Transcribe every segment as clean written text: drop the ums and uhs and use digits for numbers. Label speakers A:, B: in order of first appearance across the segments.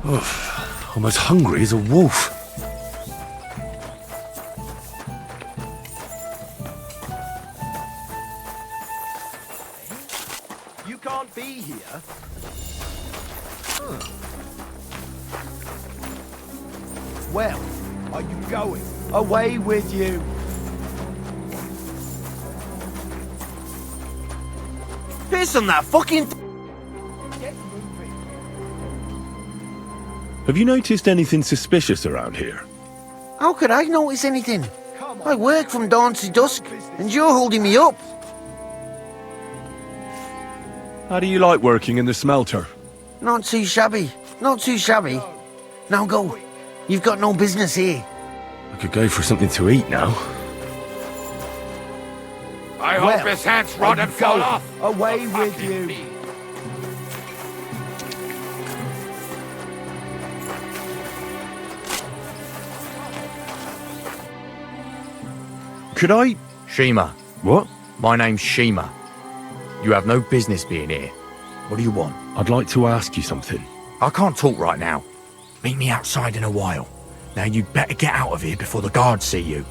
A: Oof, I'm as hungry as a wolf.
B: You can't be here. Well, are you going? Away with you.
C: Piss on that fucking...
A: Have you noticed anything suspicious around here?
C: How could I notice anything? I work from dawn to dusk, and you're holding me up.
A: How do you like working in the smelter?
C: Not too shabby. Not too shabby. Now go. You've got no business here.
A: I could go for something to eat now.
D: I hope his hands rot and fall off.
B: Away with you.
A: Could I...
D: Shima.
A: What?
D: My name's Shima. You have no business being here. What do you want?
A: I'd like to ask you something.
D: I can't talk right now. Meet me outside in a while. Now you'd better get out of here before the guards see you.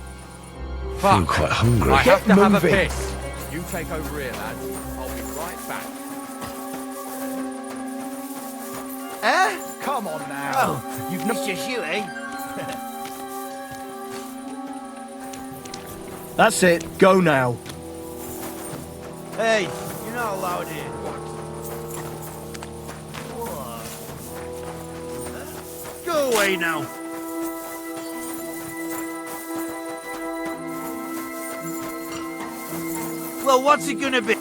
A: I feel quite hungry.
D: I have to have a
B: moving.
D: piss. You take over here, lads. I'll be right back.
B: Come on now.
C: Oh, you've missed your shoe, eh?
B: That's it. Go now.
C: Hey, you're not allowed here. Go away now. Well, what's it gonna be?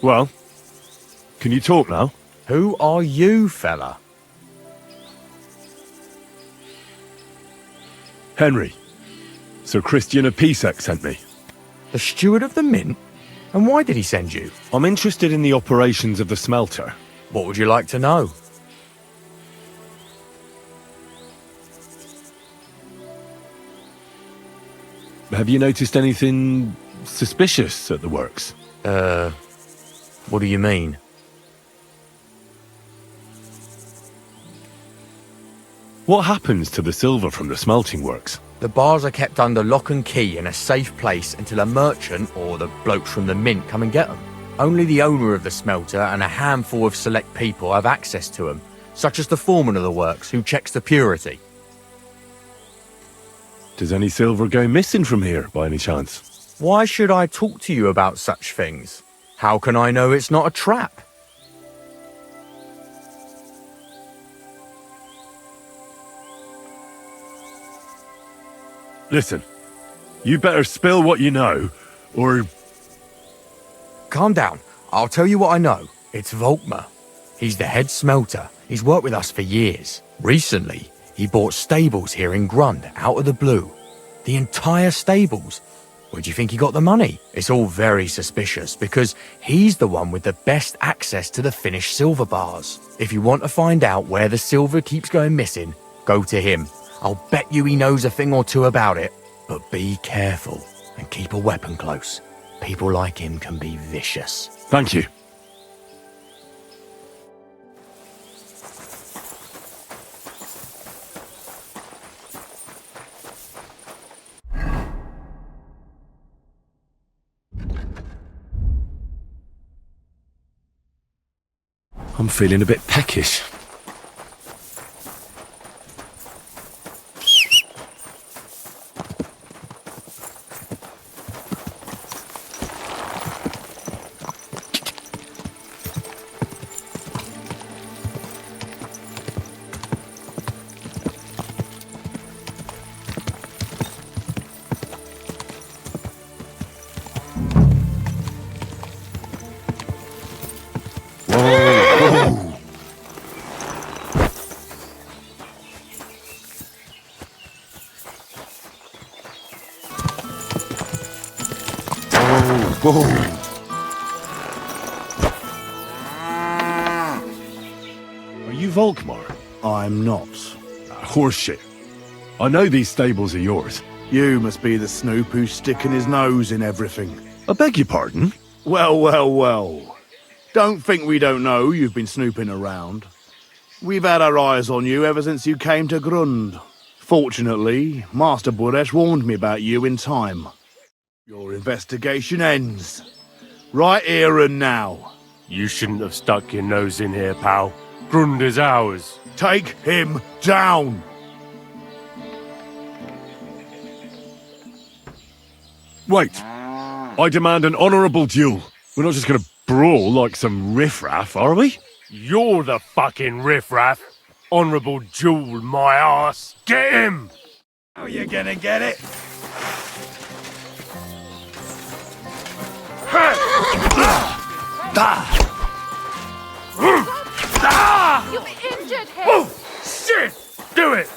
A: Well, can you talk now?
D: Who are you, fella?
A: Henry. Sir Christian of Pisek sent me.
D: The steward of the mint? And why did he send you?
A: I'm interested in the operations of the smelter.
D: What would you like to know?
A: Have you noticed anything suspicious at the works?
D: What do you mean?
A: What happens to the silver from the smelting works?
D: The bars are kept under lock and key in a safe place until a merchant or the blokes from the mint come and get them. Only the owner of the smelter and a handful of select people have access to them, such as the foreman of the works who checks the purity.
A: Does any silver go missing from here, by any chance?
D: Why should I talk to you about such things? How can I know it's not a trap?
A: Listen, you better spill what you know, or...
D: Calm down. I'll tell you what I know. It's Volkmar. He's the head smelter. He's worked with us for years. Recently, he bought stables here in Grund, out of the blue. The entire stables. Where do you think he got the money? It's all very suspicious, because he's the one with the best access to the finished silver bars. If you want to find out where the silver keeps going missing, go to him. I'll bet you he knows a thing or two about it. But be careful, and keep a weapon close. People like him can be vicious.
A: Thank you. I'm feeling a bit peckish.
B: Whoa.
A: Are you Volkmar?
B: I'm not.
A: Horseshit. I know these stables are yours.
B: You must be the snoop who's sticking his nose in everything.
A: I beg your pardon?
B: Well, well, well. Don't think we don't know you've been snooping around. We've had our eyes on you ever since you came to Grund. Fortunately, Master Buresh warned me about you in time. Your investigation ends. Right here and now.
E: You shouldn't have stuck your nose in here, pal. Grund is ours.
B: Take him down!
A: Wait. I demand an honourable duel. We're not just gonna brawl like some riffraff, are we?
E: You're the fucking riffraff. Honourable jewel, my ass. Get him!
B: How you gonna get it?
F: You injured him!
E: Oh, shit! Do it!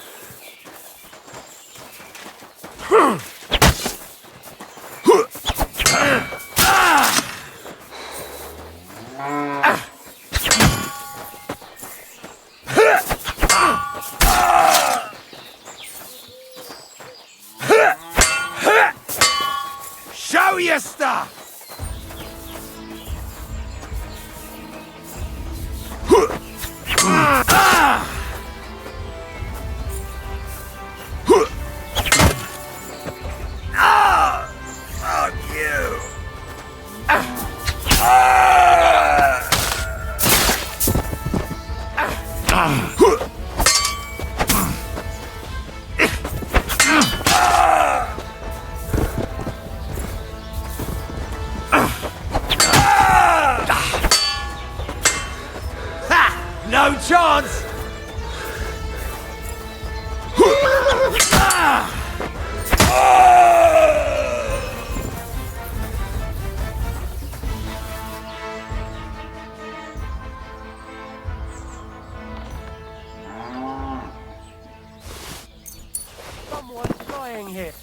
B: Show your stuff! Fuck you! No chance!
E: Someone's dying here.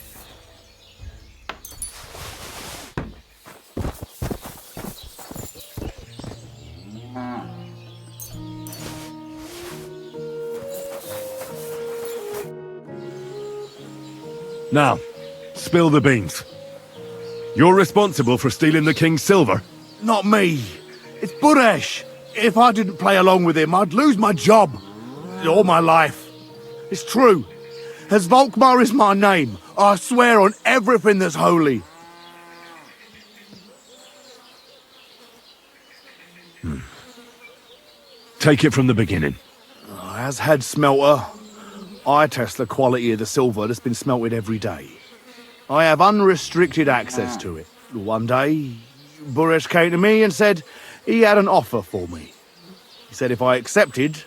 A: Now, spill the beans. You're responsible for stealing the king's silver?
B: Not me. It's Buresh. If I didn't play along with him, I'd lose my job. All my life. It's true. As Volkmar is my name, I swear on everything that's holy.
A: Take it from the beginning.
B: As head smelter, I test the quality of the silver that's been smelted every day. I have unrestricted access to it. One day, Buresh came to me and said he had an offer for me. He said if I accepted,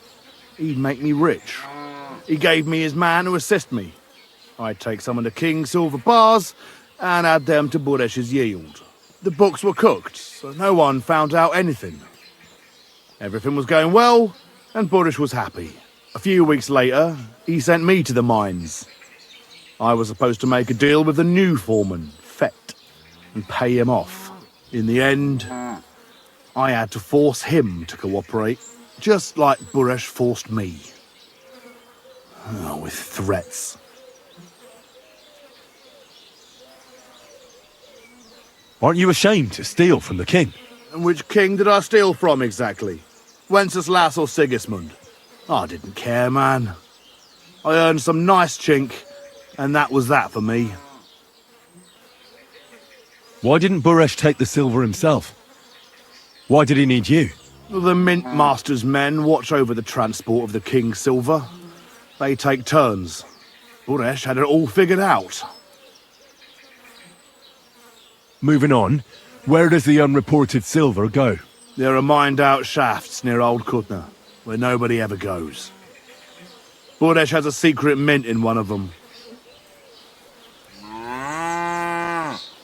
B: he'd make me rich. He gave me his man to assist me. I'd take some of the king's silver bars and add them to Buresh's yield. The books were cooked, so no one found out anything. Everything was going well, and Buresh was happy. A few weeks later, he sent me to the mines. I was supposed to make a deal with the new foreman, Fett, and pay him off. In the end, I had to force him to cooperate, just like Buresh forced me. With threats.
A: Aren't you ashamed to steal from the king?
B: And which king did I steal from exactly? Wenceslas or Sigismund? I didn't care, man. I earned some nice chink, and that was that for me.
A: Why didn't Buresh take the silver himself? Why did he need you?
B: The Mint Master's men watch over the transport of the King's silver. They take turns. Buresh had it all figured out.
A: Moving on, where does the unreported silver go?
B: There are mined-out shafts near Old Kutna, where nobody ever goes. Buresh has a secret mint in one of them.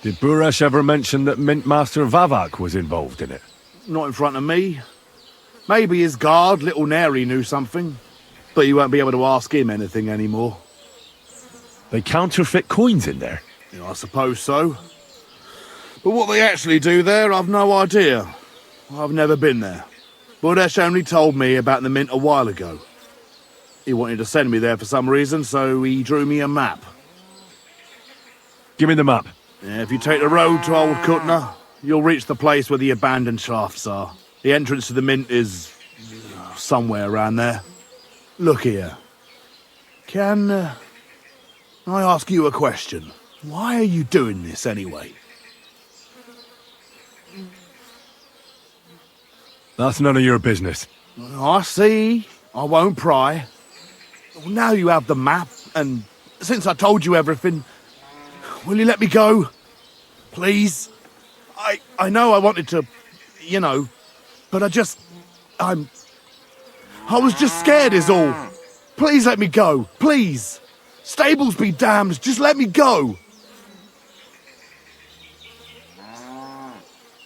A: Did Buresh ever mention that Mint Master Vavak was involved in it?
B: Not in front of me. Maybe his guard, Little Neri, knew something. But you won't be able to ask him anything anymore.
A: They counterfeit coins in there.
B: Yeah, I suppose so. But what they actually do there, I've no idea. I've never been there. Buresh only told me about the mint a while ago. He wanted to send me there for some reason, so he drew me a map.
A: Give me the map.
B: Yeah, if you take the road to Old Kutna, you'll reach the place where the abandoned shafts are. The entrance to the mint is somewhere around there. Look here. Can I ask you a question? Why are you doing this anyway?
A: That's none of your business.
B: I see. I won't pry. Well, now you have the map, and since I told you everything, will you let me go? Please? I know I wanted to, you know, but I was just scared is all. Please let me go. Please. Stables be damned. Just let me go.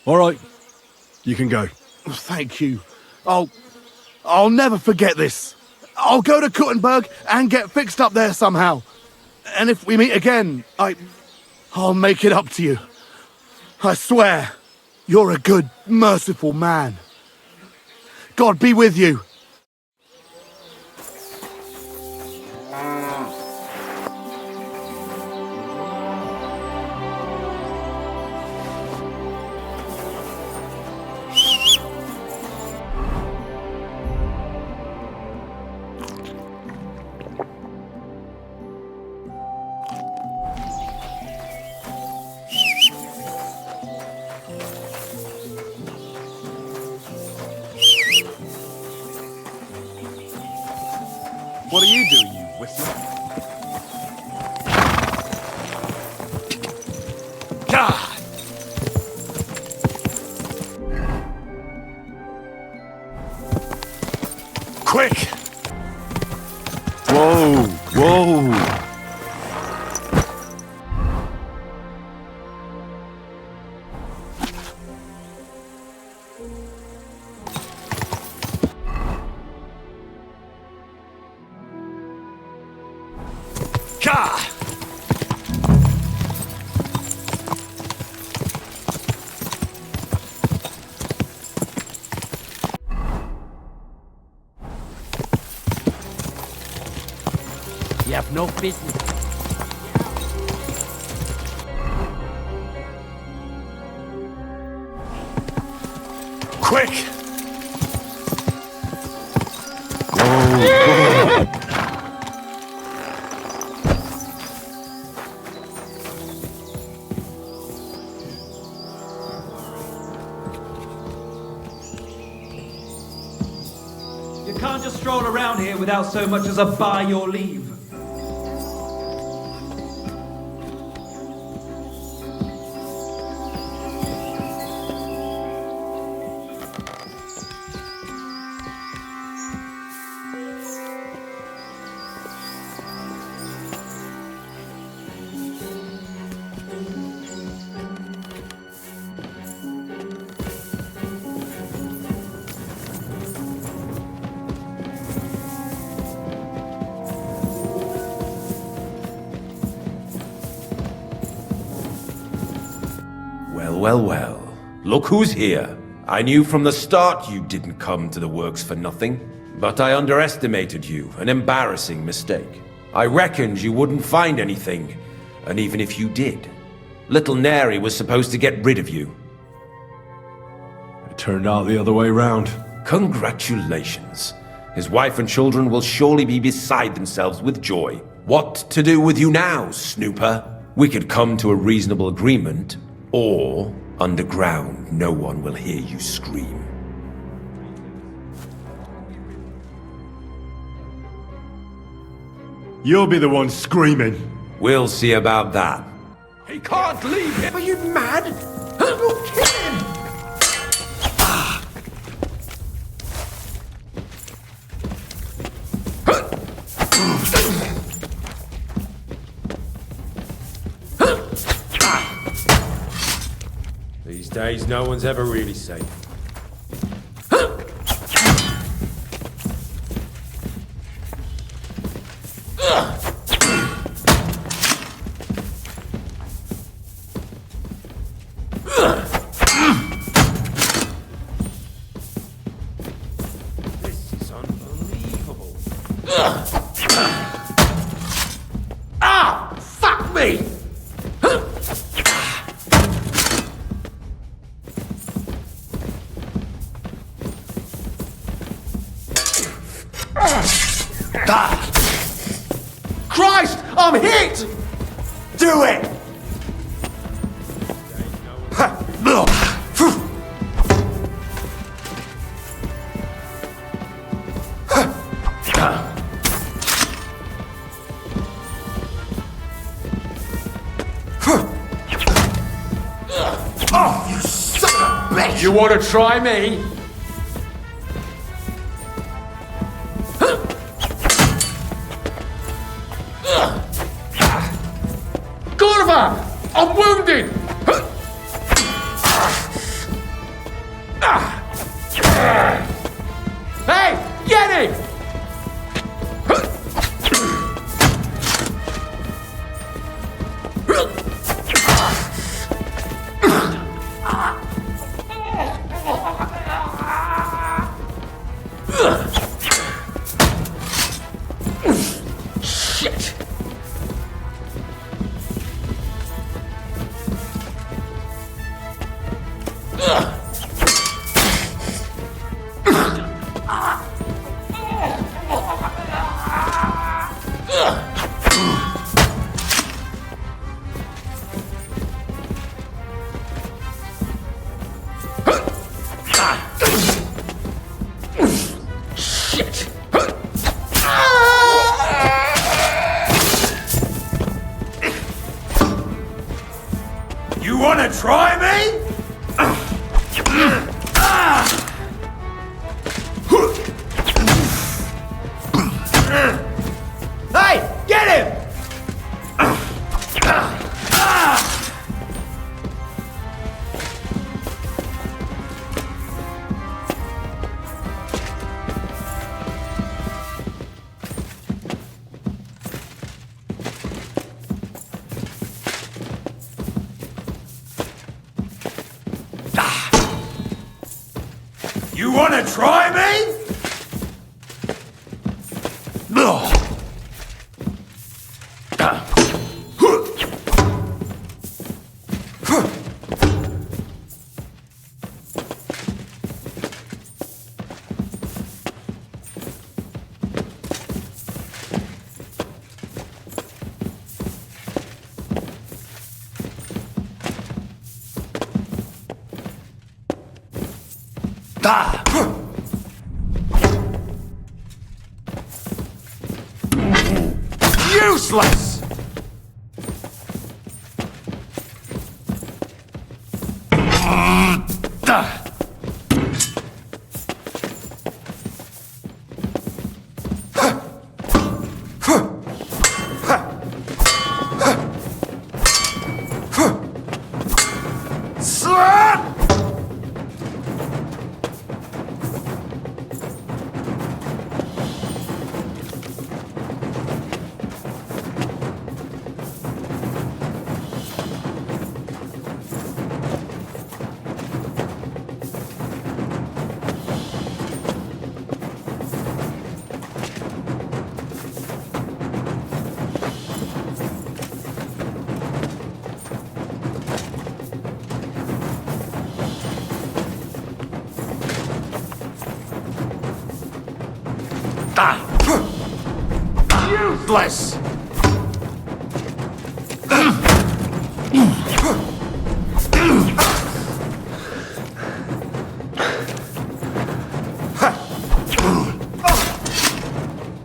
A: All right. You can go.
B: Thank you. I'll never forget this. I'll go to Kuttenberg and get fixed up there somehow. And if we meet again, I'll make it up to you. I swear, you're a good, merciful man. God be with you.
G: What are you doing, you whistler?
A: God! Quick! Whoa! Whoa! God!
C: You have no business.
A: Quick!
H: You can't just stroll around here without so much as a by your leave.
I: Well. Look who's here. I knew from the start you didn't come to the works for nothing. But I underestimated you, an embarrassing mistake. I reckoned you wouldn't find anything, and even if you did, Little Neri was supposed to get rid of you.
A: It turned out the other way round.
I: Congratulations. His wife and children will surely be beside themselves with joy. What to do with you now, snooper? We could come to a reasonable agreement, or underground no one will hear you scream.
A: You'll be the one screaming.
I: We'll see about that.
G: He can't leave him! Are you mad? You'll kill him!
I: These days, no one's ever really safe. This is unbelievable. Ah! Fuck me!
G: Christ! I'm hit!
I: Do it!
G: Oh, you son of a bitch!
I: You want to try me?
G: Gorva! I'm wounded!
I: Hey, get him!
G: Shit! Shit!
I: You want to try me? Hey, get him! You want to try me? Useless! Useless!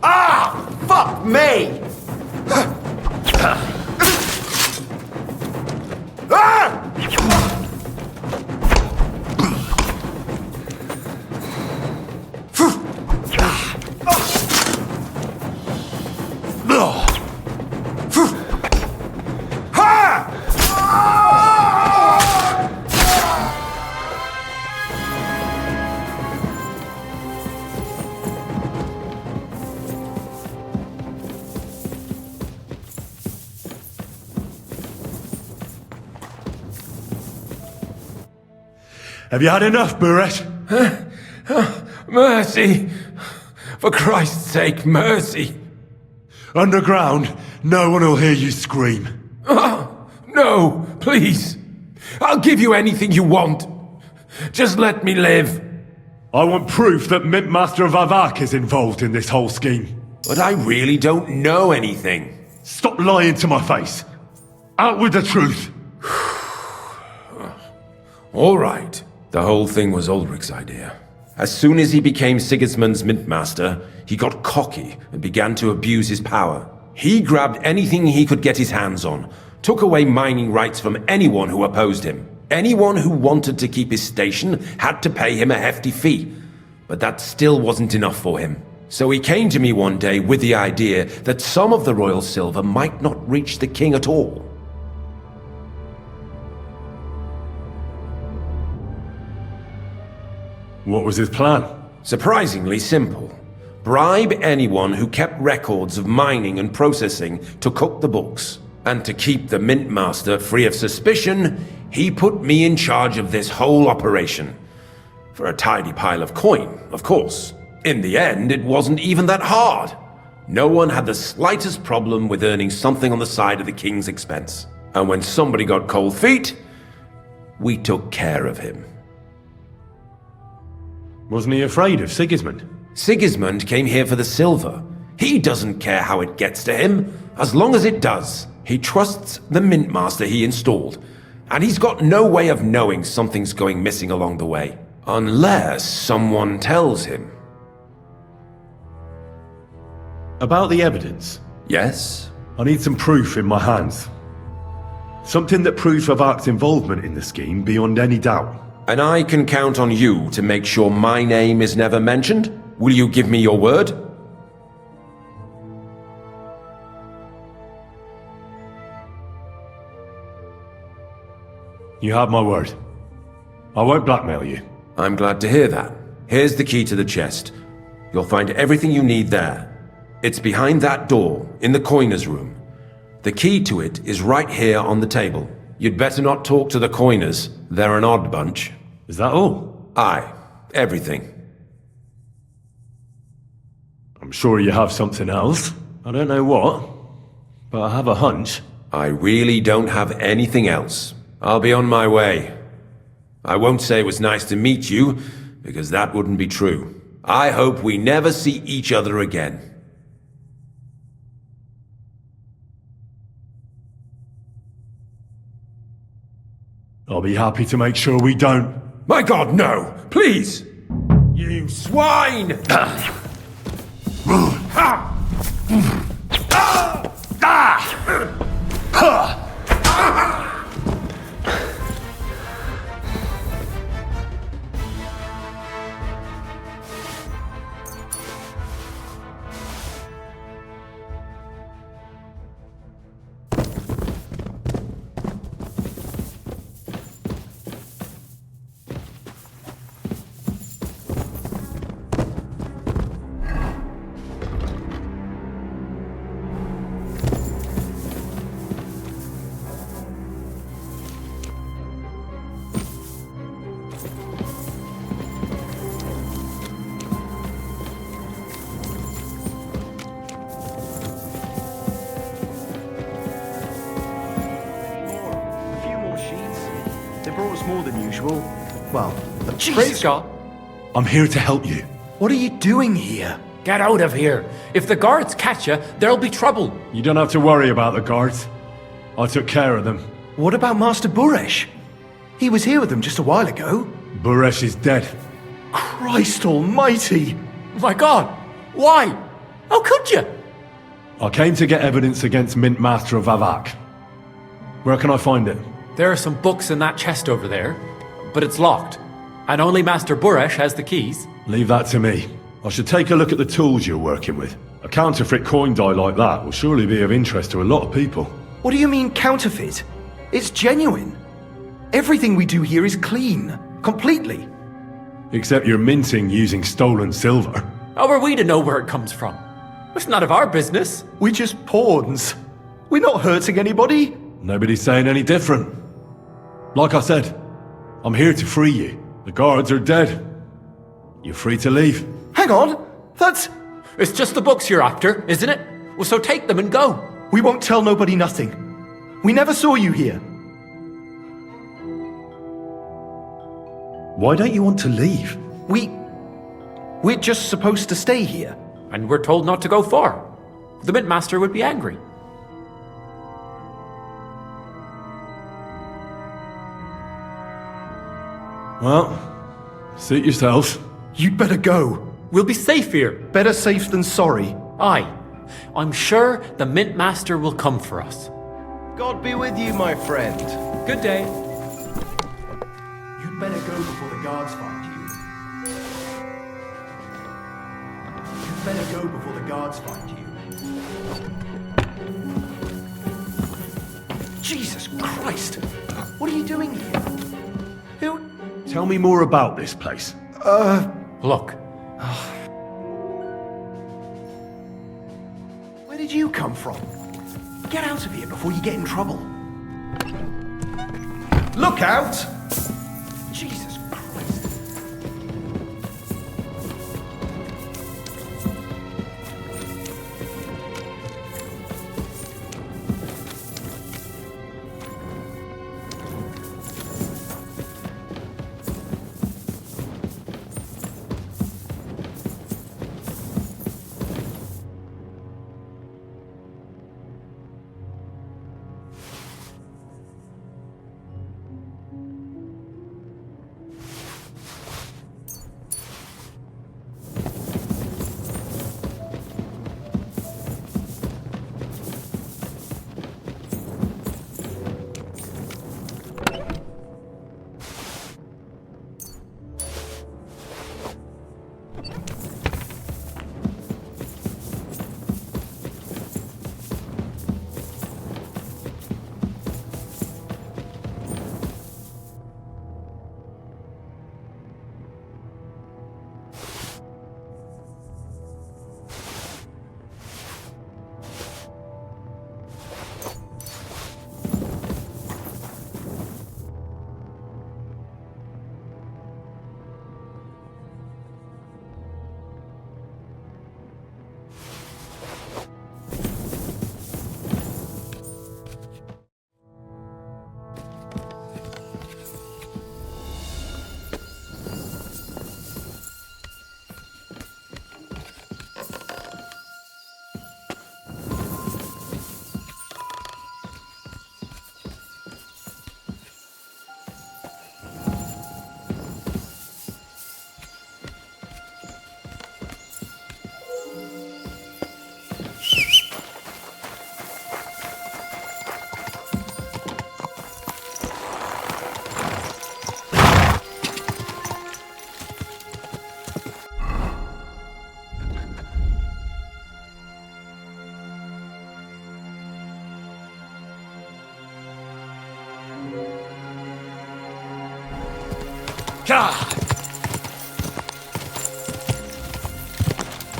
I: Ah! Fuck me!
A: Have you had enough, Buresh?
I: Mercy! For Christ's sake, mercy!
A: Underground, no one will hear you scream.
I: No, please. I'll give you anything you want. Just let me live.
A: I want proof that Mint Master Vavak is involved in this whole scheme.
I: But I really don't know anything.
A: Stop lying to my face. Out with the truth.
I: All right. The whole thing was Ulrich's idea. As soon as he became Sigismund's Mint Master, he got cocky and began to abuse his power. He grabbed anything he could get his hands on, took away mining rights from anyone who opposed him. Anyone who wanted to keep his station had to pay him a hefty fee. But that still wasn't enough for him. So he came to me one day with the idea that some of the royal silver might not reach the king at all.
A: What was his plan?
I: Surprisingly simple. Bribe anyone who kept records of mining and processing to cook the books. And to keep the Mint Master free of suspicion, he put me in charge of this whole operation. For a tidy pile of coin, of course. In the end, it wasn't even that hard. No one had the slightest problem with earning something on the side of the king's expense. And when somebody got cold feet, we took care of him.
A: Wasn't he afraid of Sigismund?
I: Sigismund came here for the silver. He doesn't care how it gets to him, as long as it does. He trusts the Mint Master he installed, and he's got no way of knowing something's going missing along the way. Unless someone tells him.
A: About the evidence?
I: Yes?
A: I need some proof in my hands. Something that proves Vavak's involvement in the scheme beyond any doubt.
I: And I can count on you to make sure my name is never mentioned? Will you give me your word?
A: You have my word. I won't blackmail you.
I: I'm glad to hear that. Here's the key to the chest. You'll find everything you need there. It's behind that door, in the coiner's room. The key to it is right here on the table. You'd better not talk to the coiners. They're an odd bunch.
A: Is that all?
I: Aye. Everything.
A: I'm sure you have something else. I don't know what, but I have a hunch.
I: I really don't have anything else. I'll be on my way. I won't say it was nice to meet you, because that wouldn't be true. I hope we never see each other again.
A: I'll be happy to make sure we don't.
I: My God, no! Please! You swine!
B: More than usual. Well,
G: Praise God.
A: I'm here to help you.
B: what are you doing here?
G: Get out of here. If the guards catch you, there'll be trouble.
A: You don't have to worry about the guards. I took care of them.
B: What about Master Buresh? He was here with them just a while ago.
A: Buresh is dead.
B: Christ almighty!
G: My God. Why? How could you?
A: I came to get evidence against Mint Master of Vavak. Where can I find it?
G: There are some books in that chest over there, but it's locked. And only Master Buresh has the keys.
A: Leave that to me. I should take a look at the tools you're working with. A counterfeit coin die like that will surely be of interest to a lot of people.
B: What do you mean counterfeit? It's genuine. Everything we do here is clean. Completely.
A: Except you're minting using stolen silver.
G: How are we to know where it comes from? It's none of our business.
B: We're just pawns. We're not hurting anybody.
A: Nobody's saying any different. Like I said, I'm here to free you. The guards are dead. You're free to leave.
J: Hang on! That's...
G: It's just the books you're after, isn't it? Well, so take them and go.
J: We won't tell nobody nothing. We never saw you here.
A: Why don't you want to leave?
J: We're just supposed to stay here.
G: And we're told not to go far. The Mint Master would be angry.
A: Well, suit yourselves.
J: You'd better go.
G: We'll be safe here.
J: Better safe than sorry.
G: Aye. I'm sure the Mint Master will come for us.
K: God be with you, my friend.
G: Good day.
J: You'd better go before the guards find you. You'd better go before the guards find you. Jesus Christ! What are you doing here? Who...
A: Tell me more about this place.
G: Look.
J: Where did you come from? Get out of here before you get in trouble. Look out! Jesus Christ.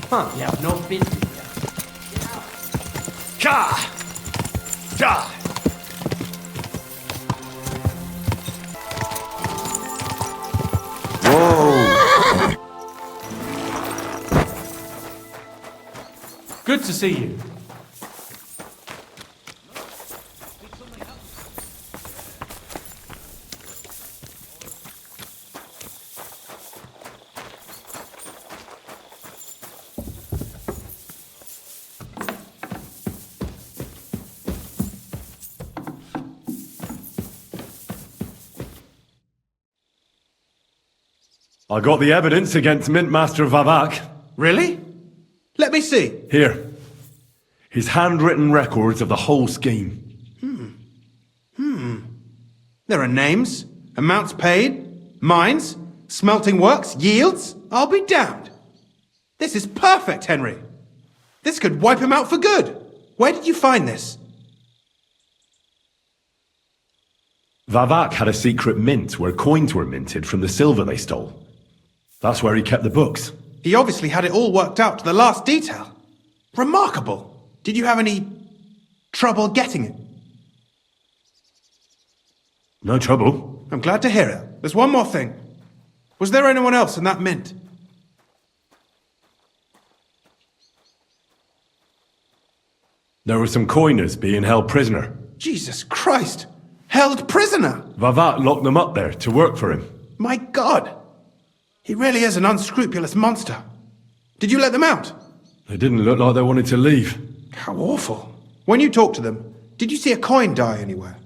H: Huh, you have no business here.
A: Whoa!
G: Good to see you.
A: I got the evidence against Mint Master Vavak.
J: Really? Let me see.
A: Here. His handwritten records of the whole scheme.
J: There are names, amounts paid, mines, smelting works, yields. I'll be damned. This is perfect, Henry. This could wipe him out for good. Where did you find this?
A: Vavak had a secret mint where coins were minted from the silver they stole. That's where he kept the books.
J: He obviously had it all worked out to the last detail. Remarkable. Did you have any trouble getting it?
A: No trouble.
J: I'm glad to hear it. There's one more thing. Was there anyone else in that mint?
A: There were some coiners being held prisoner.
J: Jesus Christ! Held prisoner!
A: Vavat locked them up there to work for him.
J: My God! He really is an unscrupulous monster. Did you let them out?
A: They didn't look like they wanted to leave.
J: How awful. When you talked to them, did you see a coin die anywhere?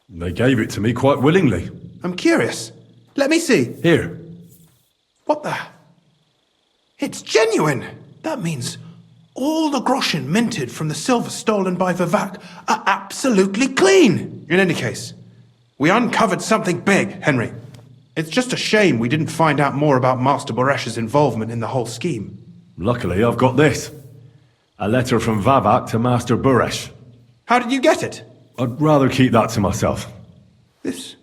A: They gave it to me quite willingly.
J: I'm curious. Let me see.
A: Here.
J: What the? It's genuine! That means all the groschen minted from the silver stolen by Vivek are absolutely clean! In any case, we uncovered something big, Henry. It's just a shame we didn't find out more about Master Boresh's involvement in the whole scheme.
A: Luckily, I've got this. A letter from Vavak to Master Buresh.
J: How did you get it?
A: I'd rather keep that to myself.
J: This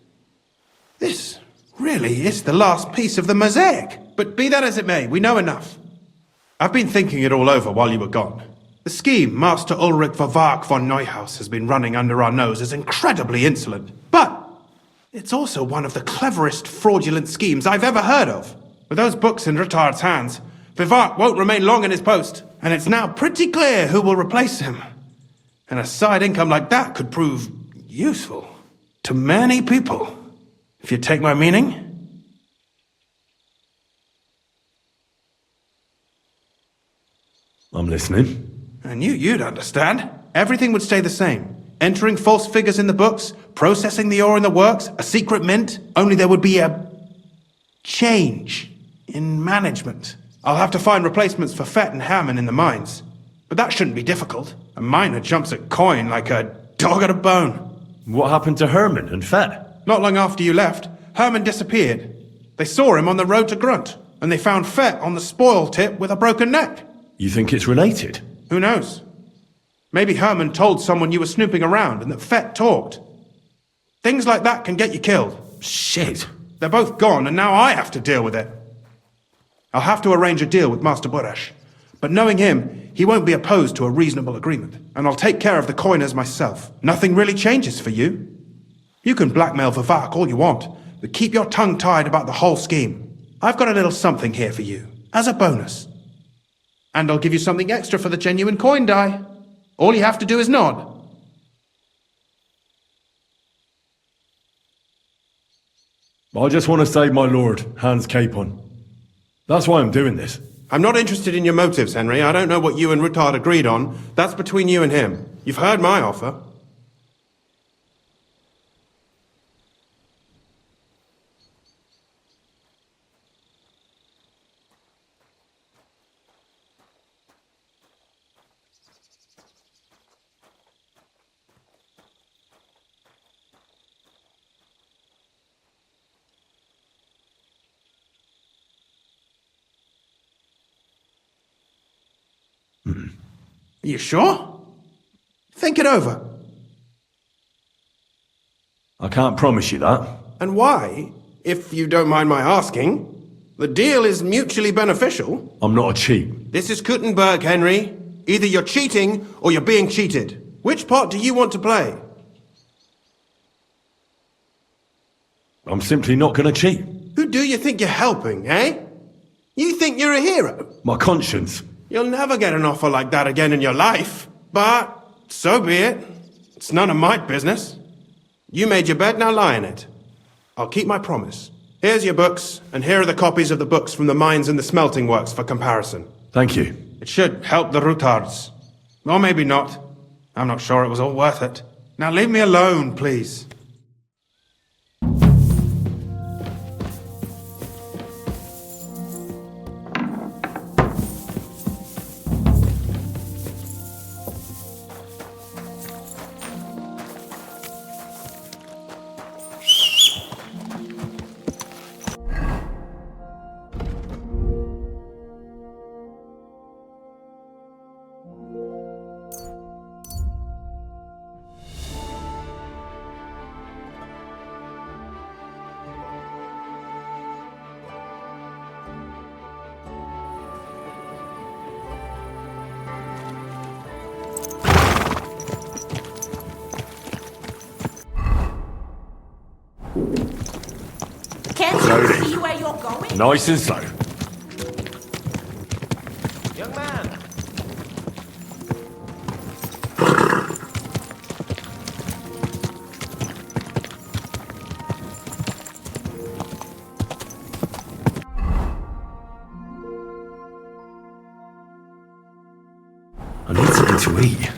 J: really is the last piece of the mosaic. But be that as it may, we know enough. I've been thinking it all over while you were gone. The scheme Master Ulrich Vavak von Neuhaus has been running under our nose is incredibly insolent. But it's also one of the cleverest fraudulent schemes I've ever heard of. With those books in Rittard's hands, Vivak won't remain long in his post, and it's now pretty clear who will replace him. And a side income like that could prove useful to many people, if you take my meaning.
A: I'm listening.
J: I knew you'd understand. Everything would stay the same. Entering false figures in the books, processing the ore in the works, a secret mint, only there would be a change in management. I'll have to find replacements for Fett and Hammond in the mines. But that shouldn't be difficult. A miner jumps at coin like a dog at a bone.
A: What happened to Herman and Fett?
J: Not long after you left, Herman disappeared. They saw him on the road to Grunt, and they found Fett on the spoil tip with a broken neck.
A: You think it's related?
J: Who knows? Maybe Herman told someone you were snooping around and that Fett talked. Things like that can get you killed.
A: Shit.
J: They're both gone, and now I have to deal with it. I'll have to arrange a deal with Master Buresh. But knowing him, he won't be opposed to a reasonable agreement. And I'll take care of the coiners myself. Nothing really changes for you. You can blackmail Vivak all you want, but keep your tongue tied about the whole scheme. I've got a little something here for you, as a bonus. And I'll give you something extra for the genuine coin die. All you have to do is nod.
A: I just want to save my lord, Hans Capon. That's why I'm doing this.
J: I'm not interested in your motives, Henry. I don't know what you and Ruttard agreed on. That's between you and him. You've heard my offer. Are you sure? Think it over.
A: I can't promise you that.
J: And why, if you don't mind my asking? The deal is mutually beneficial.
A: I'm not a cheat.
J: This is Kuttenberg, Henry. Either you're cheating or you're being cheated. Which part do you want to play?
A: I'm simply not going to cheat.
J: Who do you think you're helping, eh? You think you're a hero?
A: My conscience.
J: You'll never get an offer like that again in your life. But so be it. It's none of my business. You made your bed, now lie in it. I'll keep my promise. Here's your books, and here are the copies of the books from the mines and the smelting works for comparison.
A: Thank you.
J: It should help the Ruttards. Or maybe not. I'm not sure it was all worth it. Now leave me alone, please.
F: Can't
A: Slowly.
F: you see where you're going?
A: Nice and slow.
K: Young man!
A: I need something to eat.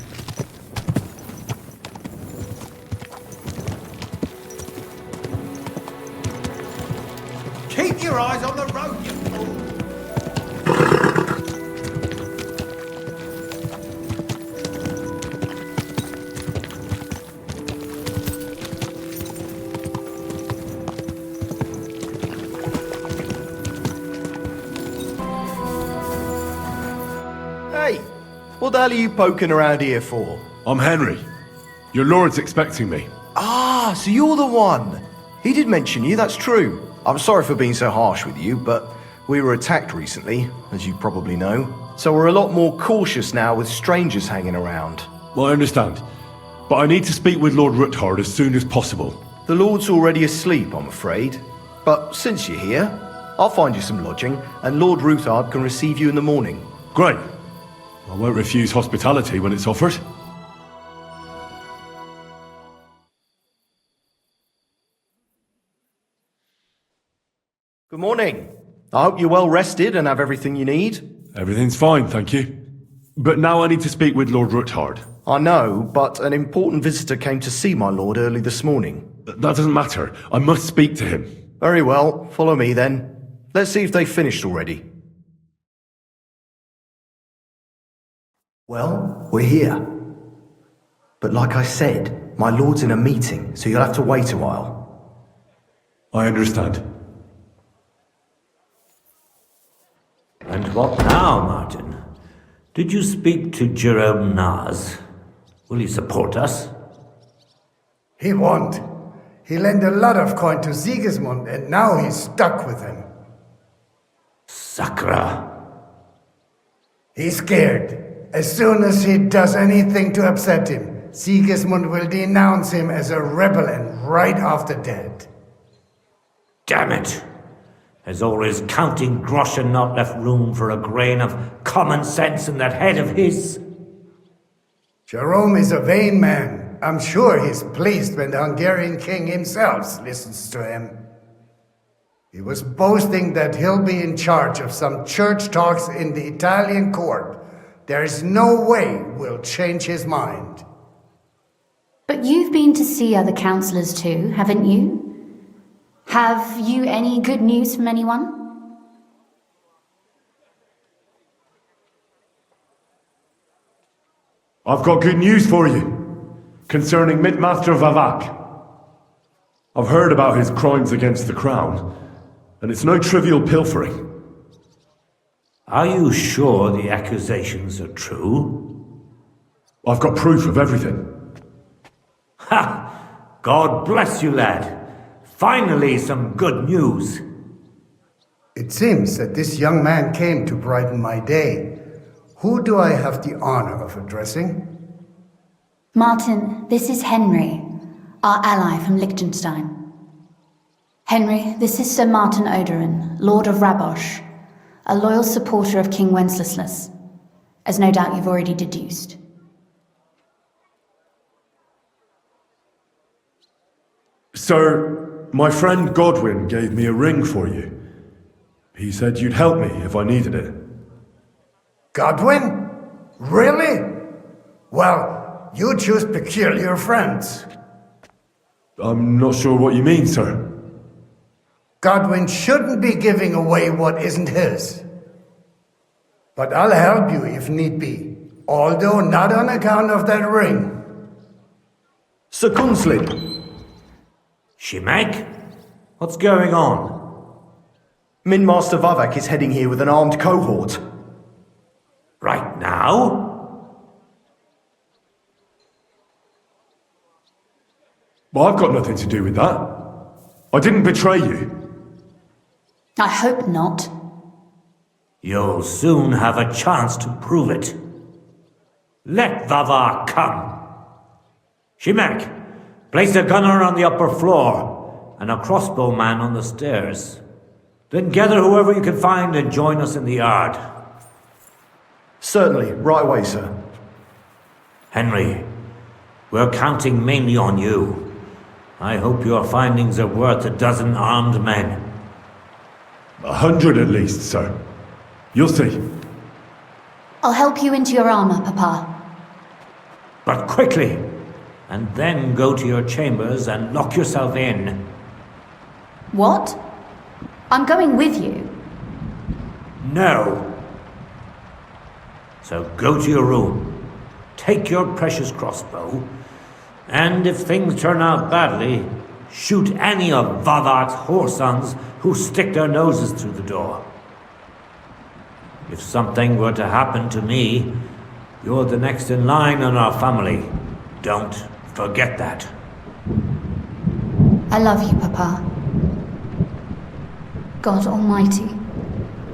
K: Keep your eyes on the road, you fool!
L: Hey, what the hell are you poking around here for?
A: I'm Henry. Your lord's expecting me.
L: Ah, so you're the one. He did mention you, that's true. I'm sorry for being so harsh with you, but we were attacked recently, as you probably know. So we're a lot more cautious now with strangers hanging around.
A: Well, I understand. But I need to speak with Lord Ruthard as soon as possible.
L: The Lord's already asleep, I'm afraid. But since you're here, I'll find you some lodging, and Lord Ruthard can receive you in the morning.
A: Great. I won't refuse hospitality when it's offered.
L: Good morning. I hope you're well rested and have everything you need.
A: Everything's fine, thank you. But now I need to speak with Lord Ruthard.
L: I know, but an important visitor came to see my lord early this morning.
A: That doesn't matter. I must speak to him.
L: Very well, follow me then. Let's see if they've finished already. Well, we're here. But like I said, my lord's in a meeting, so you'll have to wait a while.
A: I understand.
M: And what now, Martin? Did you speak to Jerome Naz? Will he support us?
N: He won't. He lent a lot of coin to Sigismund, and now he's stuck with him.
M: Sakra.
N: He's scared. As soon as he does anything to upset him, Sigismund will denounce him as a rebel and right after dead.
M: Damn it! Has always Counting Groschen not left room for a grain of common sense in that head of his?
N: Jerome is a vain man. I'm sure he's pleased when the Hungarian king himself listens to him. He was boasting that he'll be in charge of some church talks in the Italian court. There is no way we'll change his mind.
O: But you've been to see other councillors too, haven't you? Have you any good news from anyone?
A: I've got good news for you concerning Mintmaster Vavak. I've heard about his crimes against the crown, and it's no trivial pilfering.
M: Are you sure the accusations are true?
A: I've got proof of everything.
M: Ha! God bless you, lad. Finally, some good news.
N: It seems that this young man came to brighten my day. Who do I have the honor of addressing?
O: Martin, this is Henry, our ally from Liechtenstein. Henry, this is Sir Martin Oderin, Lord of Rabosh, a loyal supporter of King Wenceslas, as no doubt you've already deduced.
A: Sir, my friend Godwin gave me a ring for you. He said you'd help me if I needed it.
N: Godwin? Really? Well, you choose peculiar friends.
A: I'm not sure what you mean, sir.
N: Godwin shouldn't be giving away what isn't his. But I'll help you if need be, although not on account of that ring.
L: Sir Kunslin.
M: Shimek? What's going on?
L: Min-Master Vavak is heading here with an armed cohort.
M: Right now?
A: Well, I've got nothing to do with that. I didn't betray you.
O: I hope not.
M: You'll soon have a chance to prove it. Let Vavar come. Shimek, place a gunner on the upper floor. and a crossbowman on the stairs. Then gather whoever you can find and join us in the yard.
L: Certainly, right away, sir.
M: Henry, we're counting mainly on you. I hope your findings are worth 12 armed men.
A: 100 at least, sir. You'll see.
O: I'll help you into your armor, Papa.
M: But quickly, and then go to your chambers and lock yourself in.
O: What? I'm going with you.
M: No. So go to your room, take your precious crossbow, and if things turn out badly, shoot any of Vavak's whoresons who stick their noses through the door. If something were to happen to me, you're the next in line in our family. Don't forget that.
O: I love you, Papa. God Almighty,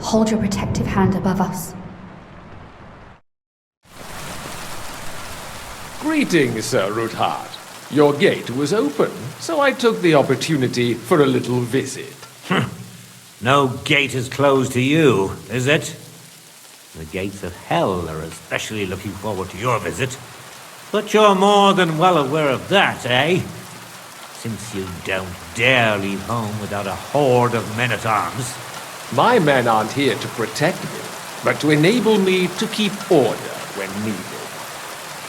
O: hold your protective hand above us.
P: Greetings, Sir Ruthard. Your gate was open, so I took the opportunity for a little visit.
M: No gate is closed to you, is it? The gates of hell are especially looking forward to your visit. But you're more than well aware of that, eh? Since you don't dare leave home without a horde of men-at-arms.
P: My men aren't here to protect me, but to enable me to keep order when needed.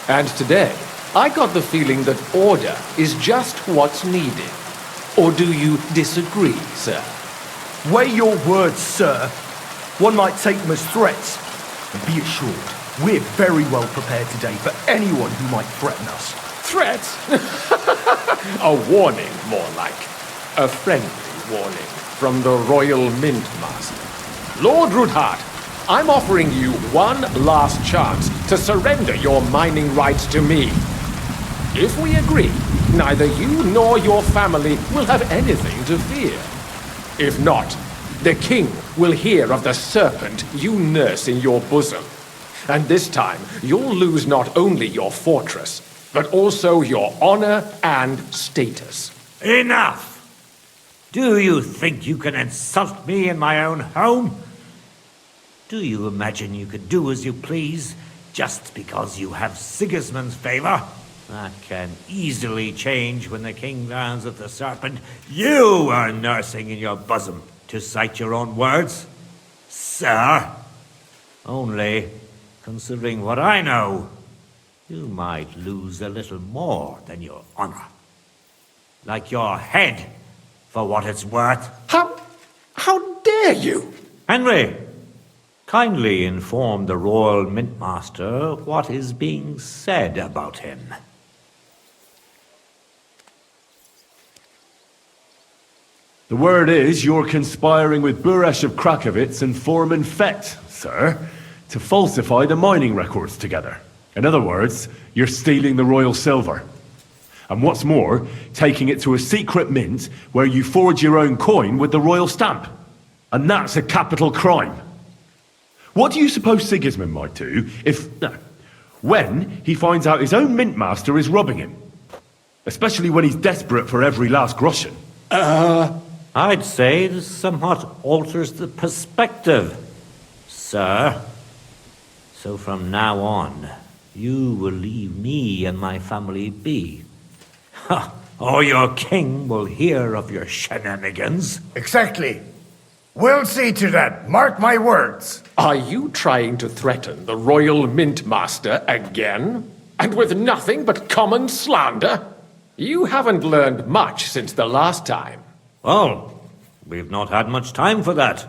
P: And today, I got the feeling that order is just what's needed. Or do you disagree, sir?
L: Weigh your words, sir. One might take them as threats. And be assured, we're very well prepared today for anyone who might threaten us.
P: Threats? A warning, more like. A friendly warning from the Royal Mint Master. Lord Ruthard, I'm offering you one last chance to surrender your mining rights to me. If we agree, neither you nor your family will have anything to fear. If not, the king will hear of the serpent you nurse in your bosom. And this time, you'll lose not only your fortress, but also your honor and status.
M: Enough! Do you think you can insult me in my own home? Do you imagine you could do as you please just because you have Sigismund's favor? That can easily change when the king learns of the serpent you are nursing in your bosom, to cite your own words, sir. Only, considering what I know, you might lose a little more than your honor. Like your head, for what it's worth.
P: How dare you?
M: Henry, kindly inform the Royal Mintmaster what is being said about him.
A: The word is you're conspiring with Buresh of Krakowitz and Foreman Fett, sir, to falsify the mining records together. In other words, you're stealing the royal silver. And what's more, taking it to a secret mint where you forge your own coin with the royal stamp. And that's a capital crime. What do you suppose Sigismund might do when he finds out his own mint master is robbing him? Especially when he's desperate for every last groschen.
M: I'd say this somewhat alters the perspective, sir. So from now on, you will leave me and my family be. Or your king will hear of your shenanigans.
N: Exactly. We'll see to that. Mark my words.
P: Are you trying to threaten the Royal Mint Master again? And with nothing but common slander? You haven't learned much since the last time.
M: Well, we've not had much time for that.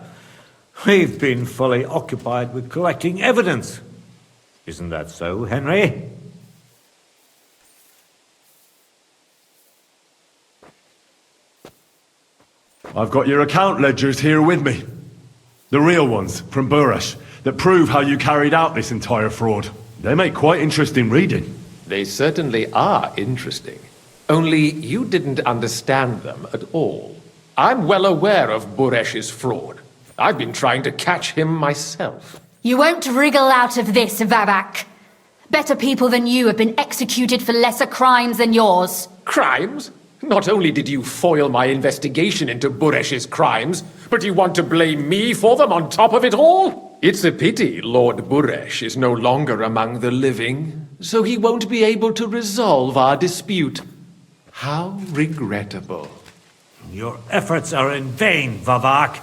M: We've been fully occupied with collecting evidence. Isn't that so, Henry?
A: I've got your account ledgers here with me. The real ones, from Buresh, that prove how you carried out this entire fraud. They make quite interesting reading.
P: They certainly are interesting. Only you didn't understand them at all. I'm well aware of Buresh's fraud. I've been trying to catch him myself.
O: You won't wriggle out of this, Vavak. Better people than you have been executed for lesser crimes than yours.
P: Crimes? Not only did you foil my investigation into Buresh's crimes, but you want to blame me for them on top of it all? It's a pity Lord Buresh is no longer among the living, so he won't be able to resolve our dispute. How regrettable.
M: Your efforts are in vain, Vavak.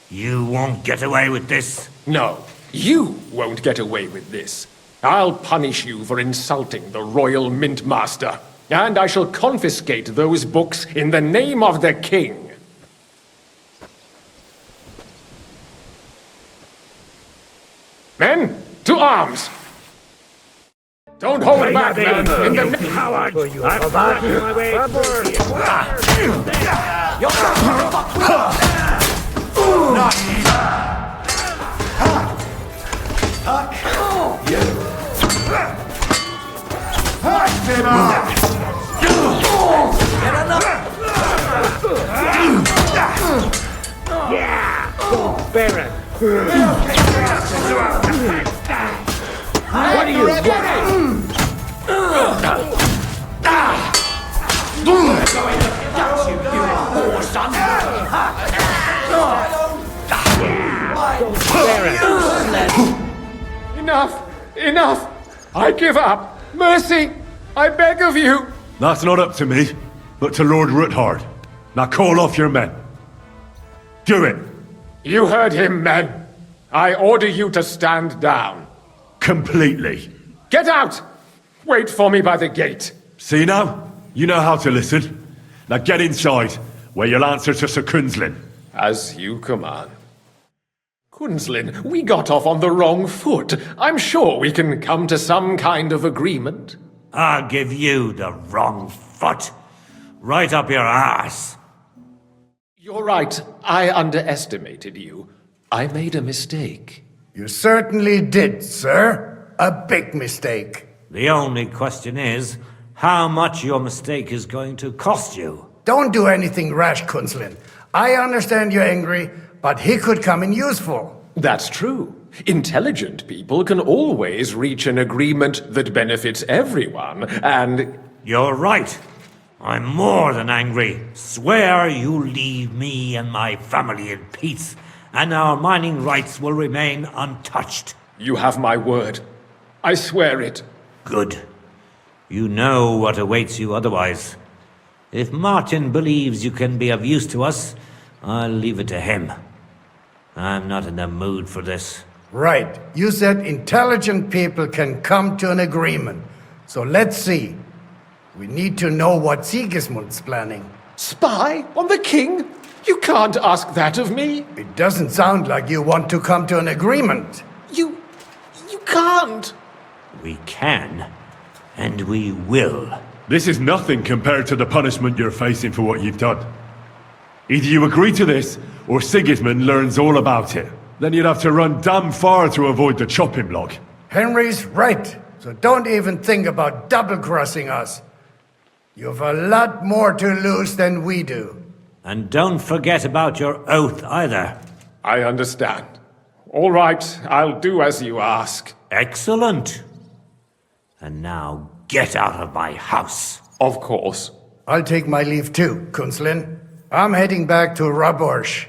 M: You won't get away with this.
P: No, you won't get away with this. I'll punish you for insulting the Royal Mint Master, and I shall confiscate those books in the name of the king. Men, to arms! Don't hold back, men! In the
M: coward! I'm fighting my way Baron! What do you want?
P: Enough! Enough! I give up! Mercy! I beg of you!
A: That's not up to me, but to Lord Ruthard. Now call off your men. Do it!
P: You heard him, men. I order you to stand down.
A: Completely.
P: Get out! Wait for me by the gate.
A: See now? You know how to listen. Now get inside, where you'll answer to Sir Kunzlin.
P: As you command. Kunzlin, we got off on the wrong foot. I'm sure we can come to some kind of agreement.
M: I'll give you the wrong foot. Right up your ass.
P: You're right. I underestimated you. I made a mistake.
N: You certainly did, sir. A big mistake.
M: The only question is, how much your mistake is going to cost you.
N: Don't do anything rash, Kunzlin. I understand you're angry, but he could come in useful.
P: That's true. Intelligent people can always reach an agreement that benefits everyone, and...
M: You're right. I'm more than angry. Swear you leave me and my family in peace, and our mining rights will remain untouched.
P: You have my word. I swear it.
M: Good. You know what awaits you otherwise. If Martin believes you can be of use to us, I'll leave it to him. I'm not in the mood for this.
N: Right. You said intelligent people can come to an agreement. So let's see. We need to know what Sigismund's planning.
P: Spy on the king? You can't ask that of me.
N: It doesn't sound like you want to come to an agreement.
P: You can't.
M: We can, and we will.
A: This is nothing compared to the punishment you're facing for what you've done. Either you agree to this, or Sigismund learns all about it. Then you'd have to run damn far to avoid the chopping block.
N: Henry's right, so don't even think about double-crossing us. You've a lot more to lose than we do.
M: And don't forget about your oath either.
P: I understand. All right, I'll do as you ask.
M: Excellent. And now get out of my house.
P: Of course.
N: I'll take my leave too, Kunzlin. I'm heading back to Rabosh.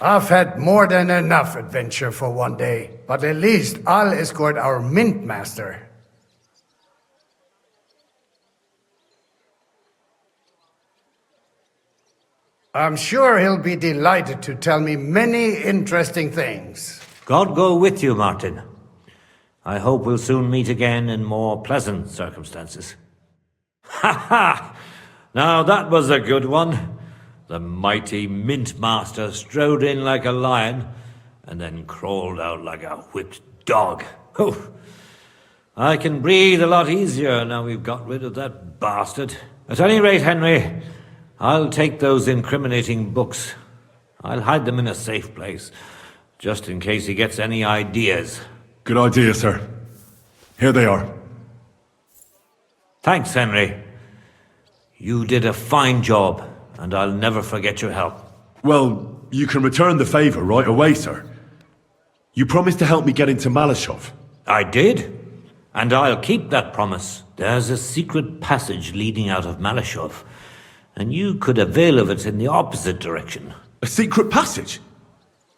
N: I've had more than enough adventure for one day, but at least I'll escort our mint master. I'm sure he'll be delighted to tell me many interesting things.
M: God go with you, Martin. I hope we'll soon meet again in more pleasant circumstances. Ha ha! Now that was a good one. The mighty Mint Master strode in like a lion, and then crawled out like a whipped dog. Oh, I can breathe a lot easier now we've got rid of that bastard. At any rate, Henry, I'll take those incriminating books. I'll hide them in a safe place, just in case he gets any ideas.
A: Good idea, sir. Here they are.
M: Thanks, Henry. You did a fine job, and I'll never forget your help.
A: Well, you can return the favor right away, sir. You promised to help me get into Malashov.
M: I did, and I'll keep that promise. There's a secret passage leading out of Malashov, and you could avail of it in the opposite direction.
A: A secret passage?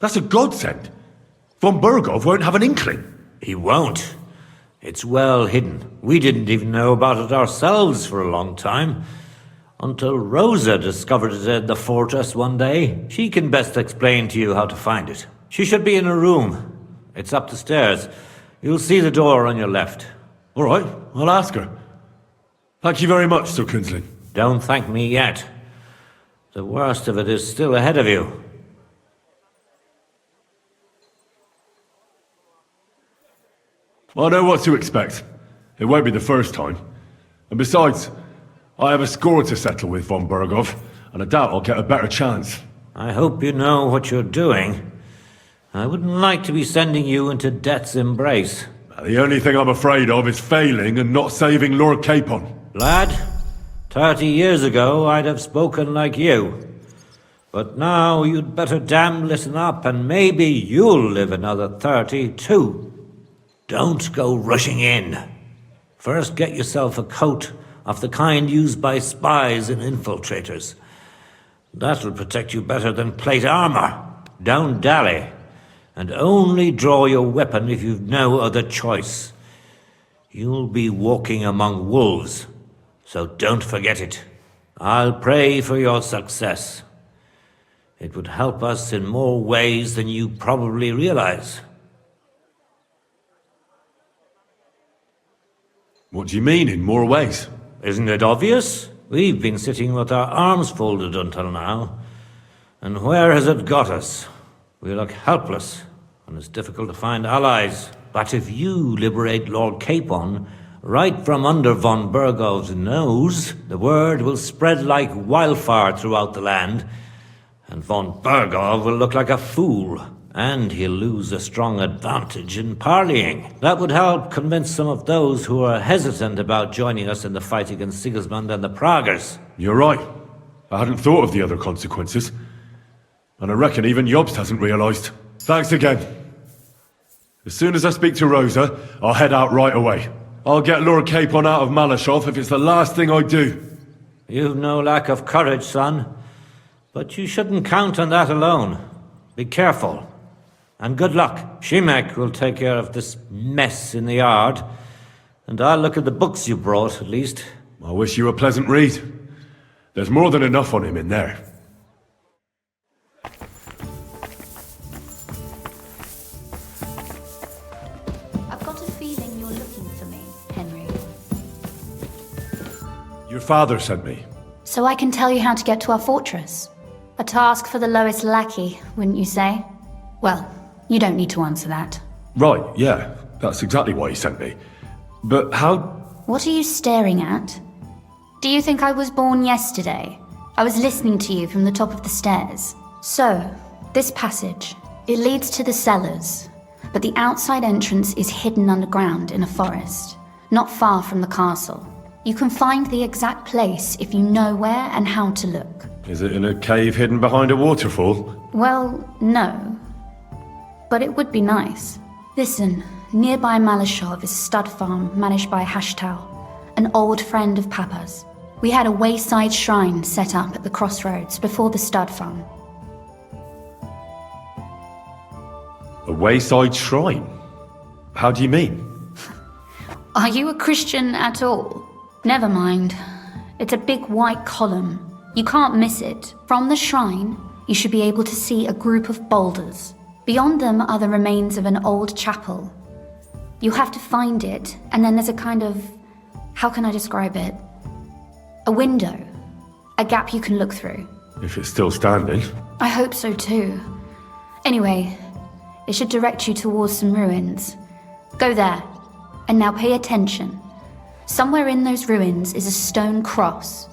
A: That's a godsend. Von Burgov won't have an inkling.
M: He won't. It's well hidden. We didn't even know about it ourselves for a long time. Until Rosa discovered it at the fortress one day. She can best explain to you how to find it. She should be in her room. It's up the stairs. You'll see the door on your left.
A: All right, I'll ask her. Thank you very much, Sir Kinsling.
M: Don't thank me yet. The worst of it is still ahead of you.
A: I know what to expect. It won't be the first time. And besides, I have a score to settle with Von Burgov, and I doubt I'll get a better chance.
M: I hope you know what you're doing. I wouldn't like to be sending you into death's embrace.
A: The only thing I'm afraid of is failing and not saving Lord Capon.
M: Lad, 30 years ago I'd have spoken like you. But now you'd better damn listen up, and maybe you'll live another 30 too. Don't go rushing in. First get yourself a coat of the kind used by spies and infiltrators. That'll protect you better than plate armor. Don't dally. And only draw your weapon if you've no other choice. You'll be walking among wolves, so don't forget it. I'll pray for your success. It would help us in more ways than you probably realize.
A: What do you mean, in more ways?
M: Isn't it obvious? We've been sitting with our arms folded until now. And where has it got us? We look helpless, and it's difficult to find allies. But if you liberate Lord Capon, right from under von Burgov's nose, the word will spread like wildfire throughout the land, and von Burgov will look like a fool, and he'll lose a strong advantage in parleying. That would help convince some of those who are hesitant about joining us in the fight against Sigismund and the Praguers.
A: You're right. I hadn't thought of the other consequences. And I reckon even Jobst hasn't realised. Thanks again. As soon as I speak to Rosa, I'll head out right away. I'll get Lord Capon out of Malashov if it's the last thing I do.
M: You've no lack of courage, son. But you shouldn't count on that alone. Be careful. And good luck. Shimek will take care of this mess in the yard. And I'll look at the books you brought, at least.
A: I wish you a pleasant read. There's more than enough on him in there.
O: I've got a feeling you're looking for me, Henry.
A: Your father sent me.
O: So I can tell you how to get to our fortress. A task for the lowest lackey, wouldn't you say? Well, you don't need to answer that.
A: Right, yeah. That's exactly why he sent me. But how...
O: What are you staring at? Do you think I was born yesterday? I was listening to you from the top of the stairs. So, this passage, it leads to the cellars, but the outside entrance is hidden underground in a forest, not far from the castle. You can find the exact place if you know where and how to look.
A: Is it in a cave hidden behind a waterfall?
O: Well, no. But it would be nice. Listen, nearby Malashov is a stud farm managed by Hashtal, an old friend of Papa's. We had a wayside shrine set up at the crossroads before the stud farm.
A: A wayside shrine? How do you mean?
O: Are you a Christian at all? Never mind. It's a big white column. You can't miss it. From the shrine, you should be able to see a group of boulders. Beyond them are the remains of an old chapel. You have to find it, and then there's a kind of... how can I describe it? A window. A gap you can look through.
A: If it's still standing.
O: I hope so too. Anyway, it should direct you towards some ruins. Go there. And now pay attention. Somewhere in those ruins is a stone cross.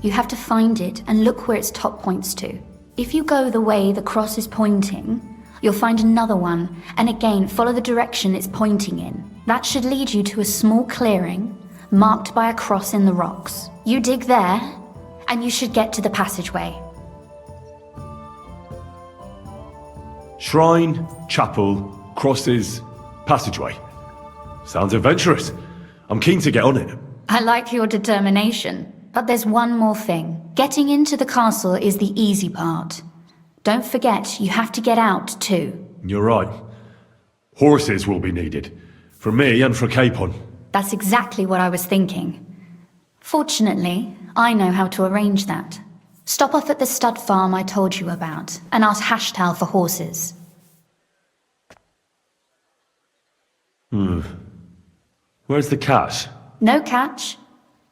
O: You have to find it and look where its top points to. If you go the way the cross is pointing, you'll find another one, and again follow the direction it's pointing in. That should lead you to a small clearing, marked by a cross in the rocks. You dig there, and you should get to the passageway.
A: Shrine, chapel, crosses, passageway. Sounds adventurous. I'm keen to get on it.
O: I like your determination. But there's one more thing. Getting into the castle is the easy part. Don't forget, you have to get out too.
A: You're right. Horses will be needed. For me and for Capon.
O: That's exactly what I was thinking. Fortunately, I know how to arrange that. Stop off at the stud farm I told you about, and ask Hashtal for horses.
A: Where's the cash?
O: No catch.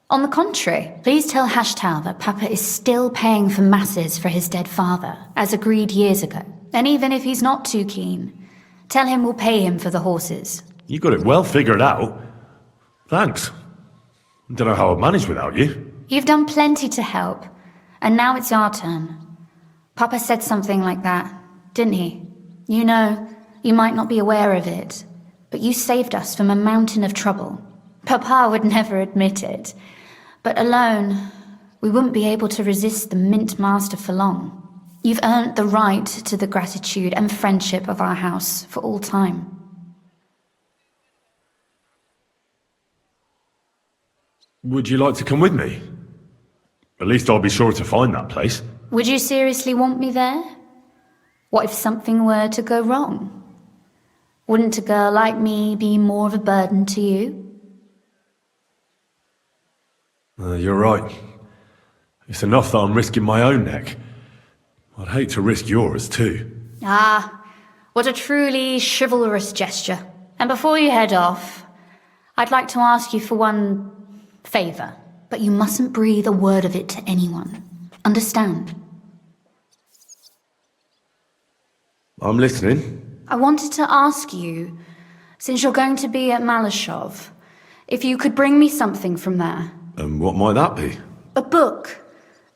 O: On the contrary, please tell Hashtal that Papa is still paying for masses for his dead father, as agreed years ago. And even if he's not too keen, tell him we'll pay him for the horses.
A: You got it well figured out. Thanks. Don't know how I'd manage without you.
O: You've done plenty to help, and now it's our turn. Papa said something like that, didn't he? You know, you might not be aware of it, but you saved us from a mountain of trouble. Papa would never admit it, but alone, we wouldn't be able to resist the Mint Master for long. You've earned the right to the gratitude and friendship of our house for all time.
A: Would you like to come with me? At least I'll be sure to find that place.
O: Would you seriously want me there? What if something were to go wrong? Wouldn't a girl like me be more of a burden to you?
A: You're right. It's enough that I'm risking my own neck. I'd hate to risk yours, too.
O: Ah, what a truly chivalrous gesture. And before you head off, I'd like to ask you for one favour, but you mustn't breathe a word of it to anyone. Understand?
A: I'm listening.
O: I wanted to ask you, since you're going to be at Malashov, if you could bring me something from there.
A: And what might that be?
O: A book.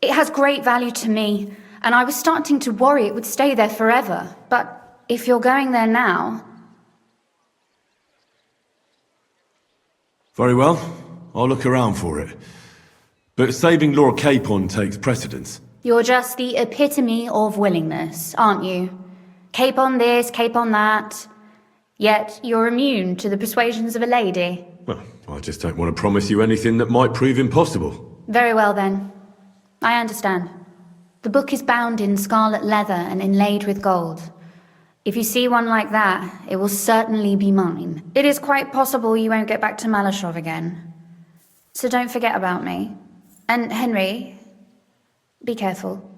O: It has great value to me, and I was starting to worry it would stay there forever. But if you're going there now...
A: Very well. I'll look around for it. But saving Lord Capon takes precedence.
O: You're just the epitome of willingness, aren't you? Capon this, Capon that. Yet you're immune to the persuasions of a lady.
A: Well, I just don't want to promise you anything that might prove impossible.
O: Very well then. I understand. The book is bound in scarlet leather and inlaid with gold. If you see one like that, it will certainly be mine. It is quite possible you won't get back to Malashov again. So don't forget about me. And Henry, be careful.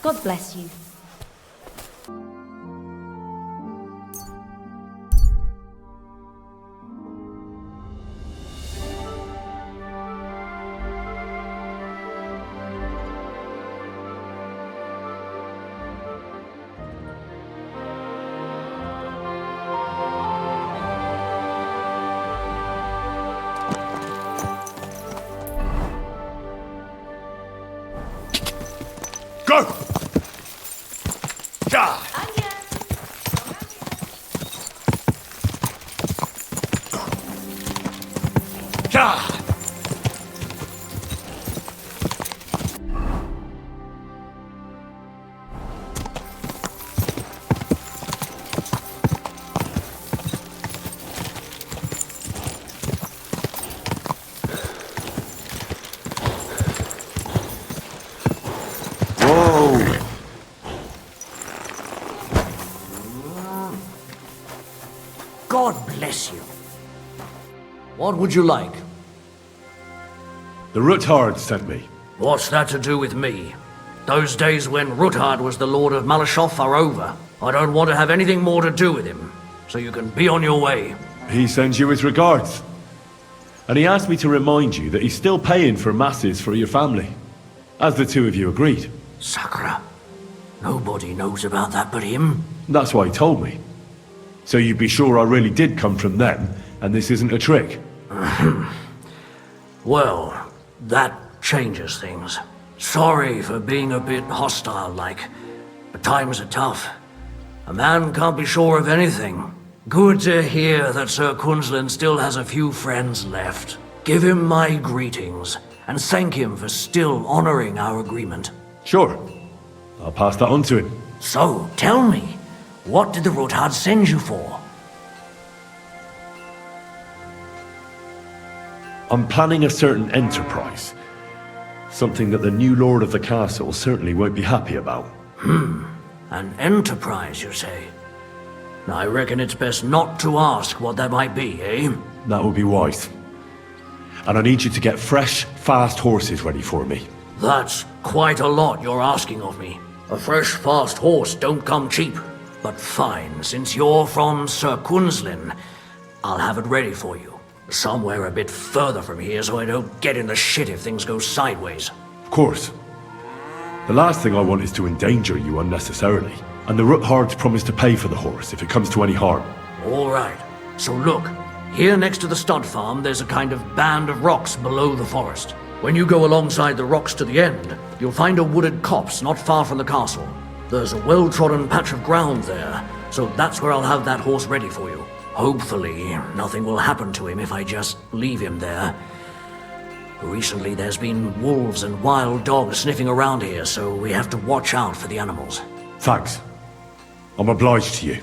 O: God bless you.
A: Go! Ja! Ja!
Q: God bless you. What would you like?
A: The Ruthard sent me.
Q: What's that to do with me? Those days when Ruthard was the Lord of Malashov are over. I don't want to have anything more to do with him, so you can be on your way.
A: He sends you his regards. And he asked me to remind you that he's still paying for masses for your family, as the two of you agreed.
Q: Sakura. Nobody knows about that but him.
A: That's why he told me. So you'd be sure I really did come from them, and this isn't a trick?
Q: Well, that changes things. Sorry for being a bit hostile-like, but times are tough. A man can't be sure of anything. Good to hear that Sir Quinlan still has a few friends left. Give him my greetings, and thank him for still honoring our agreement.
A: Sure. I'll pass that on to him.
Q: So, tell me, what did the Ruthard send you for?
A: I'm planning a certain enterprise. Something that the new lord of the castle certainly won't be happy about.
Q: An enterprise, you say? I reckon it's best not to ask what that might be, eh?
A: That would be wise. And I need you to get fresh, fast horses ready for me.
Q: That's quite a lot you're asking of me. A fresh, fast horse don't come cheap. But fine, since you're from Sir Quinlan, I'll have it ready for you. Somewhere a bit further from here so I don't get in the shit if things go sideways.
A: Of course. The last thing I want is to endanger you unnecessarily. And the Ruthards promise to pay for the horse if it comes to any harm.
Q: All right. So look, here next to the stud farm, there's a kind of band of rocks below the forest. When you go alongside the rocks to the end, you'll find a wooded copse not far from the castle. There's a well-trodden patch of ground there, so that's where I'll have that horse ready for you. Hopefully, nothing will happen to him if I just leave him there. Recently, there's been wolves and wild dogs sniffing around here, so we have to watch out for the animals.
A: Thanks. I'm obliged to you.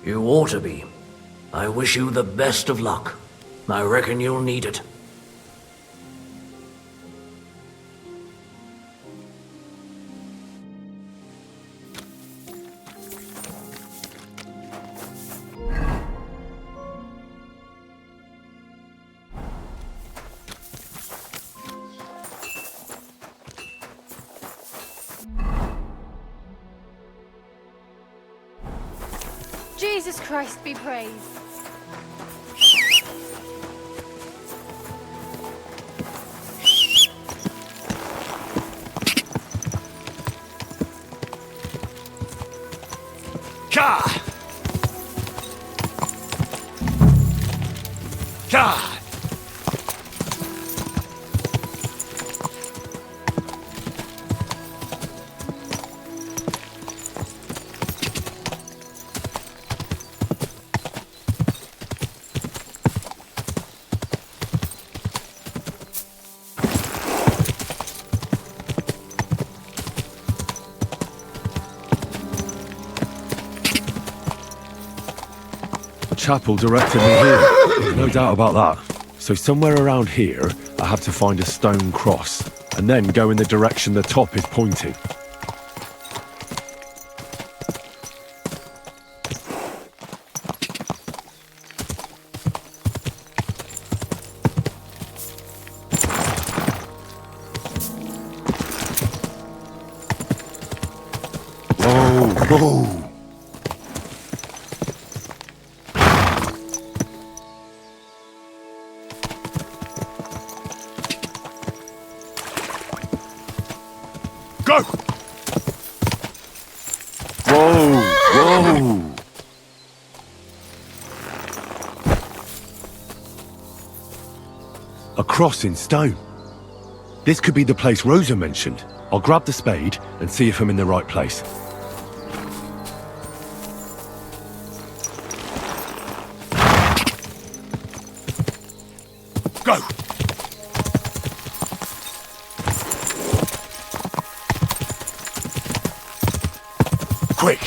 Q: You ought to be. I wish you the best of luck. I reckon you'll need it.
R: Jesus Christ be praised.
A: God! God! Chapel directed me here. No doubt about that. So somewhere around here, I have to find a stone cross, and then go in the direction the top is pointing. Whoa, whoa! Go! Whoa! Whoa! A cross in stone. This could be the place Rosa mentioned. I'll grab the spade and see if I'm in the right place. Go! Quick!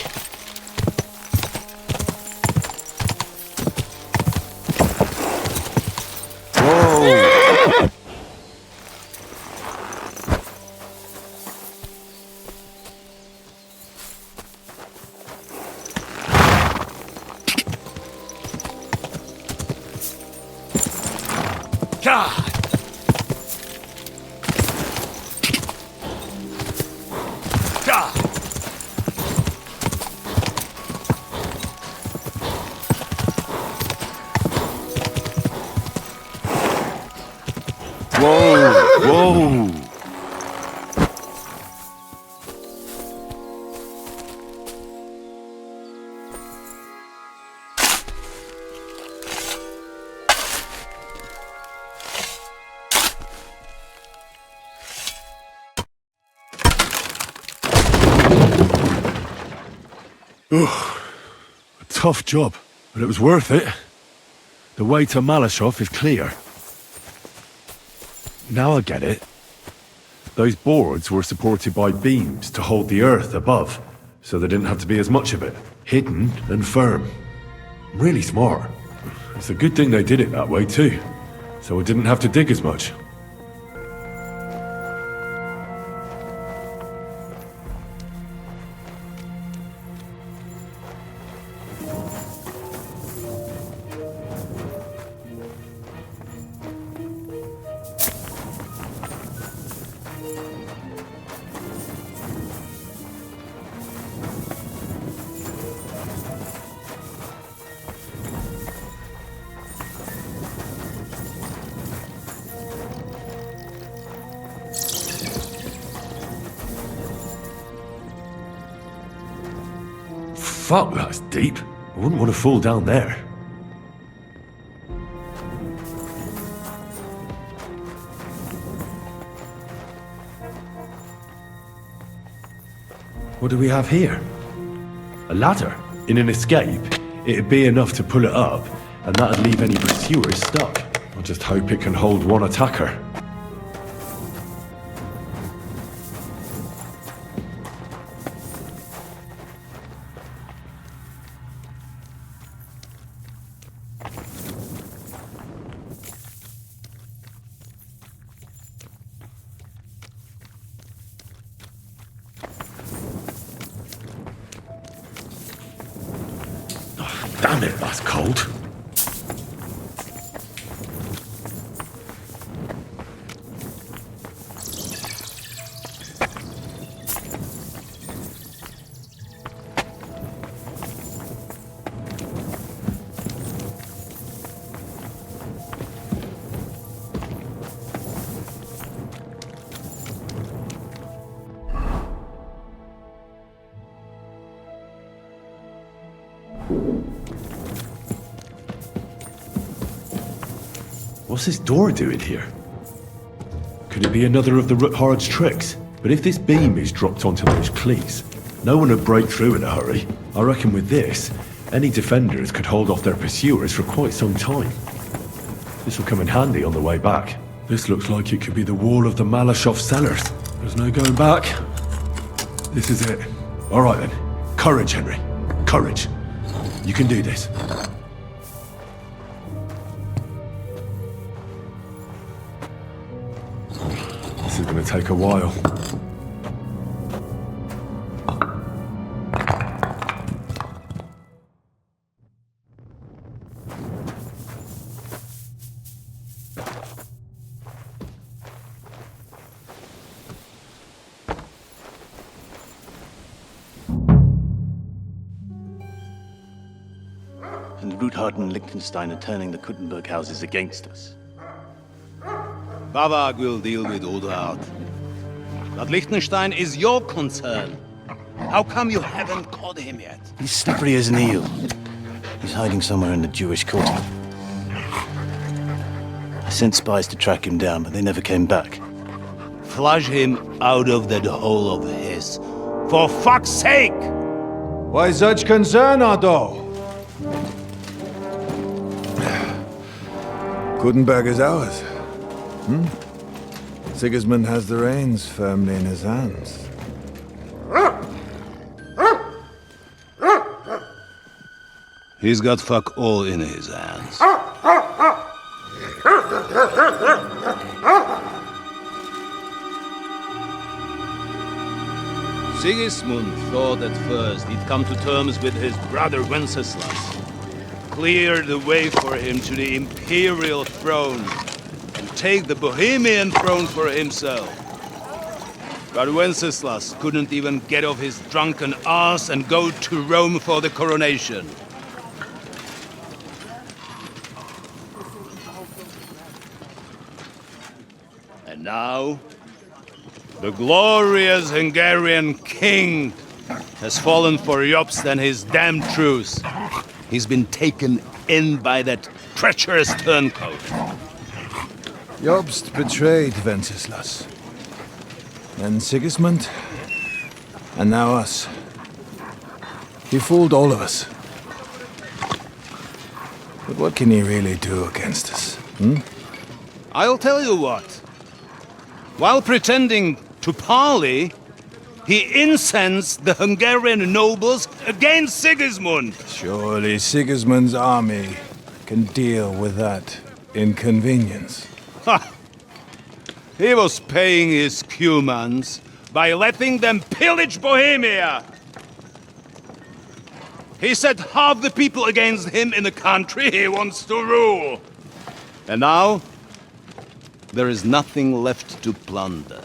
A: Whoa! God! God! Whoa! Whoa! Ugh. A tough job, but it was worth it. The way to Malashov is clear. Now I get it. Those boards were supported by beams to hold the earth above, so there didn't have to be as much of it. Hidden and firm. Really smart. It's a good thing they did it that way too, so I didn't have to dig as much. Fuck, that's deep. I wouldn't want to fall down there. What do we have here? A ladder. In an escape, it'd be enough to pull it up, and that'd leave any pursuers stuck. I just hope it can hold one attacker. Damn it, that's cold. What's this door doing here? Could it be another of the Ruthard's tricks? But if this beam is dropped onto those cleats, no one would break through in a hurry. I reckon with this, any defenders could hold off their pursuers for quite some time. This will come in handy on the way back. This looks like it could be the wall of the Malashov cellars. There's no going back. This is it. All right then. Courage, Henry. Courage. You can do this. This is going to take a while.
S: And Ruthard and Liechtenstein are turning the Kuttenberg houses against us.
T: Bavag will deal with Ruthard. But Liechtenstein is your concern. How come you haven't caught him yet?
S: He's slippery as an eel. He's hiding somewhere in the Jewish quarter. I sent spies to track him down, but they never came back.
T: Flush him out of that hole of his. For fuck's sake!
U: Why such concern, Otto? Kuttenberg is ours. Sigismund has the reins firmly in his hands.
T: He's got fuck all in his hands. Sigismund thought at first he'd come to terms with his brother Wenceslas, clear the way for him to the imperial throne, and take the Bohemian throne for himself. But Wenceslas couldn't even get off his drunken ass and go to Rome for the coronation. And now, the glorious Hungarian king has fallen for Jobst and his damned truce. He's been taken in by that treacherous turncoat.
U: Jobst betrayed Wenceslas. Then Sigismund, and now us. He fooled all of us. But what can he really do against us?
T: I'll tell you what. While pretending to parley, he incensed the Hungarian nobles against Sigismund.
U: Surely Sigismund's army can deal with that inconvenience.
T: Ha! He was paying his Cumans by letting them pillage Bohemia. He set half the people against him in the country he wants to rule. And now, there is nothing left to plunder.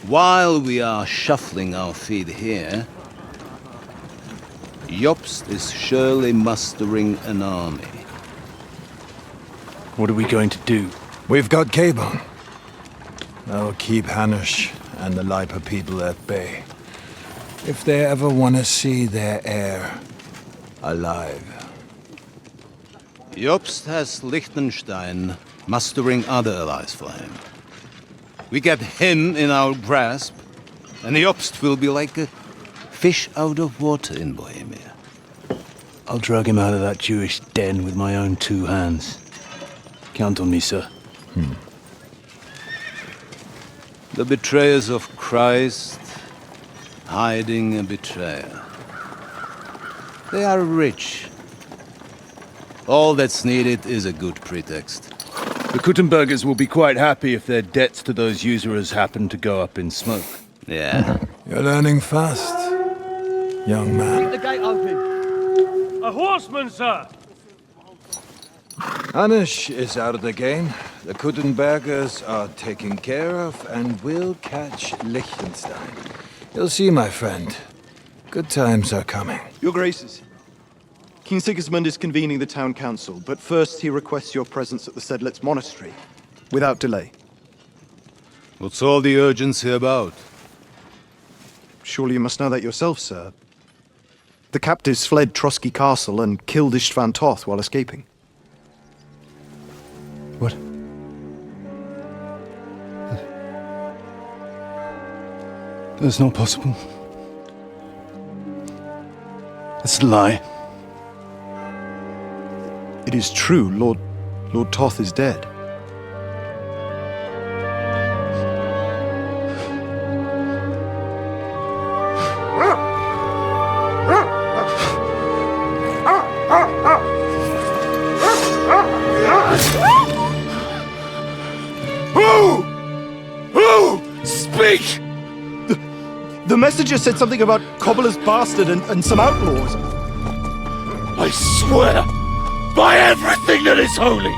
T: While we are shuffling our feet here, Jobst is surely mustering an army.
U: What are we going to do? We've got Cabon. That'll keep Hanush and the Lipa people at bay. If they ever want to see their heir alive.
T: Jobst has Liechtenstein mustering other allies for him. We get him in our grasp, and Jobst will be like a fish out of water in Bohemia.
S: I'll drag him out of that Jewish den with my own 2 hands. Count on me, sir.
T: The betrayers of Christ hiding a betrayer. They are rich. All that's needed is a good pretext.
D: The Kuttenbergers will be quite happy if their debts to those usurers happen to go up in smoke.
T: Yeah.
U: You're learning fast, young man.
E: Keep the gate open. A horseman, sir!
U: Hanush is out of the game. The Kuttenbergers are taken care of, and we'll catch Liechtenstein. You'll see, my friend. Good times are coming.
V: Your Graces, King Sigismund is convening the town council, but first he requests your presence at the Sedlitz monastery, without delay.
T: What's all the urgency about?
V: Surely you must know that yourself, sir. The captives fled Trotsky Castle and killed Istvan Toth while escaping.
U: What?
V: That's not possible. That's a lie. It is true, Lord Toth is dead.
U: Who? Speak!
V: The messenger said something about Cobbler's bastard and some outlaws.
U: I swear, by everything that is holy,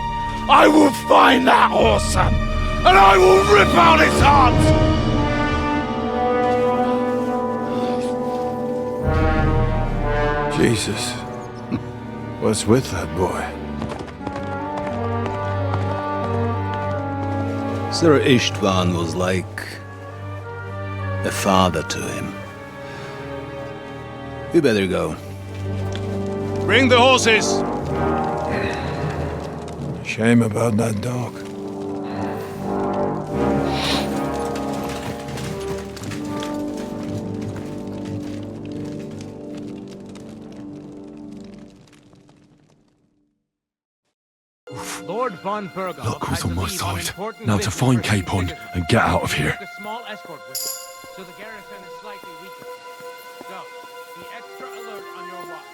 U: I will find that whoreson, and I will rip out his heart! Jesus. What's with that boy?
T: Sir Istvan was like a father to him. We better go. Bring the horses!
U: Shame about that dog.
E: Lord von Burgov.
A: Luck was on my side. Now to find Capon and get out of here.
E: A small escort with him, so the garrison is slightly weakened. So, be extra alert on your watch.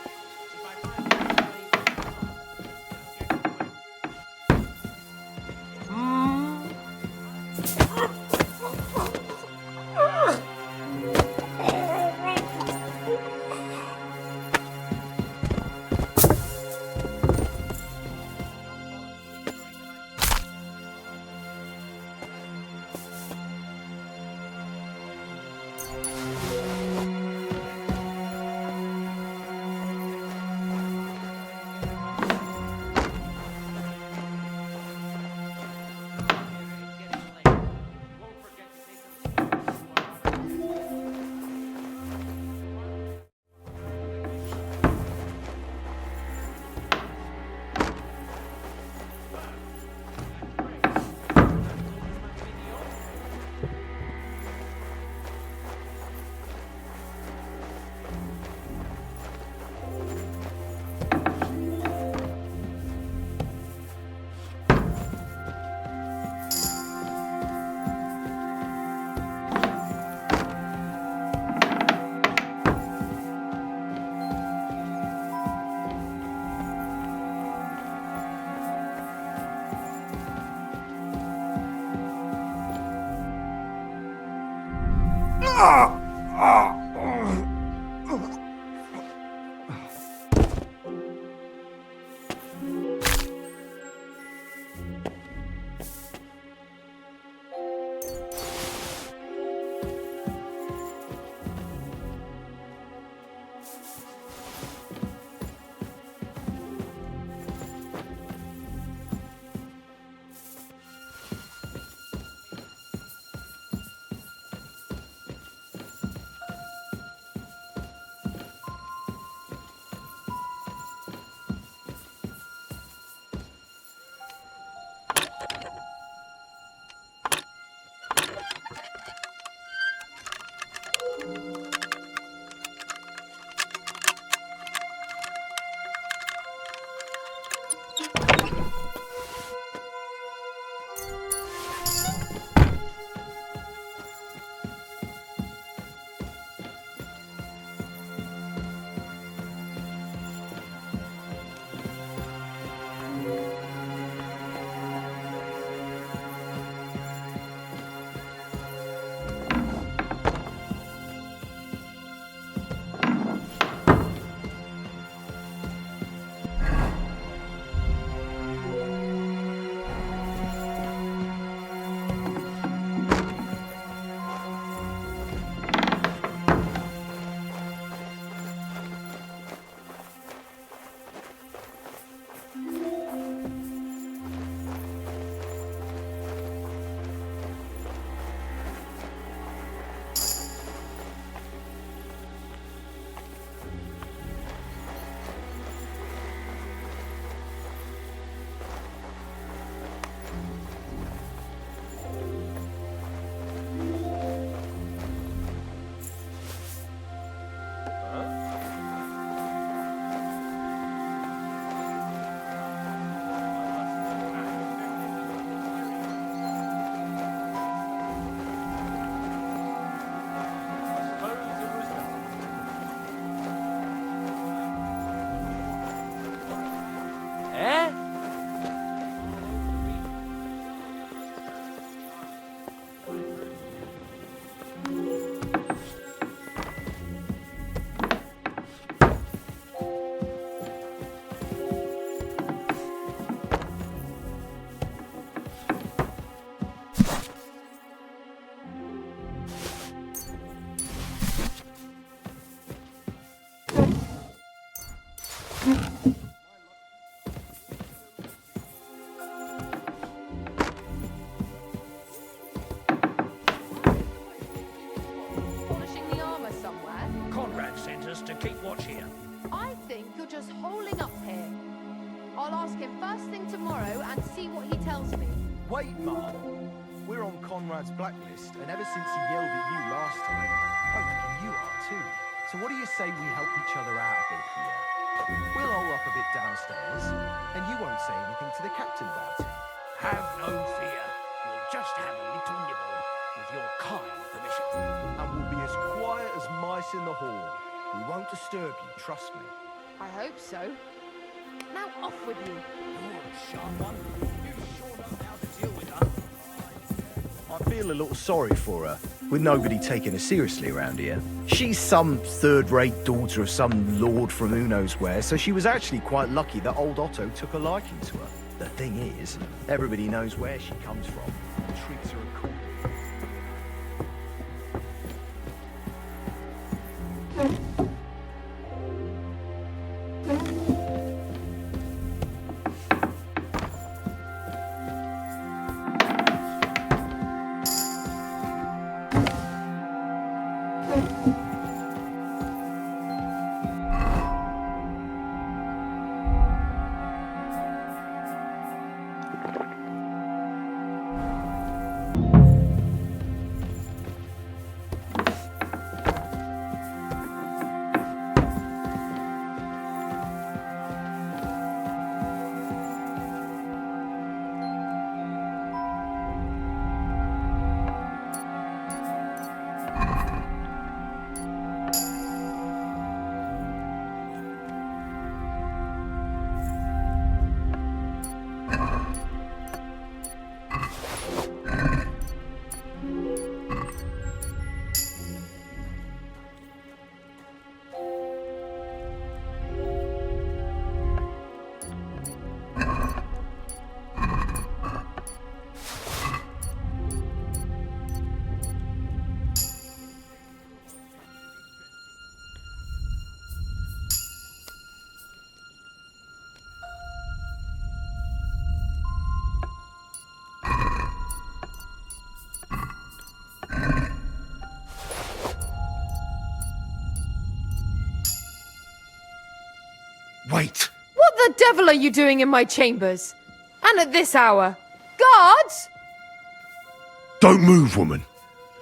C: Polishing the armor somewhere?
Q: Conrad sent us to keep watch here.
C: I think you're just holding up here. I'll ask him first thing tomorrow and see what he tells me.
I: Wait, Mark. We're on Conrad's blacklist, and ever since he yelled at you last time, I reckon you are too. So what do you say we help each other out a bit here? We'll hole up a bit downstairs, and you won't say anything to the captain about it.
Q: Have no fear. We'll just have a little nibble, with your kind permission.
I: And we'll be as quiet as mice in the hall. We won't disturb you, trust me.
C: I hope so. Now off with you.
Q: You're a sharp one. You sure know how to deal with her.
L: I feel a little sorry for her, with nobody taking her seriously around here. She's some third-rate daughter of some lord from who knows where, so she was actually quite lucky that old Otto took a liking to her. The thing is, everybody knows where she comes from and treats her accordingly.
C: the devil are you doing in my chambers? And at this hour? Guards!
A: Don't move, woman.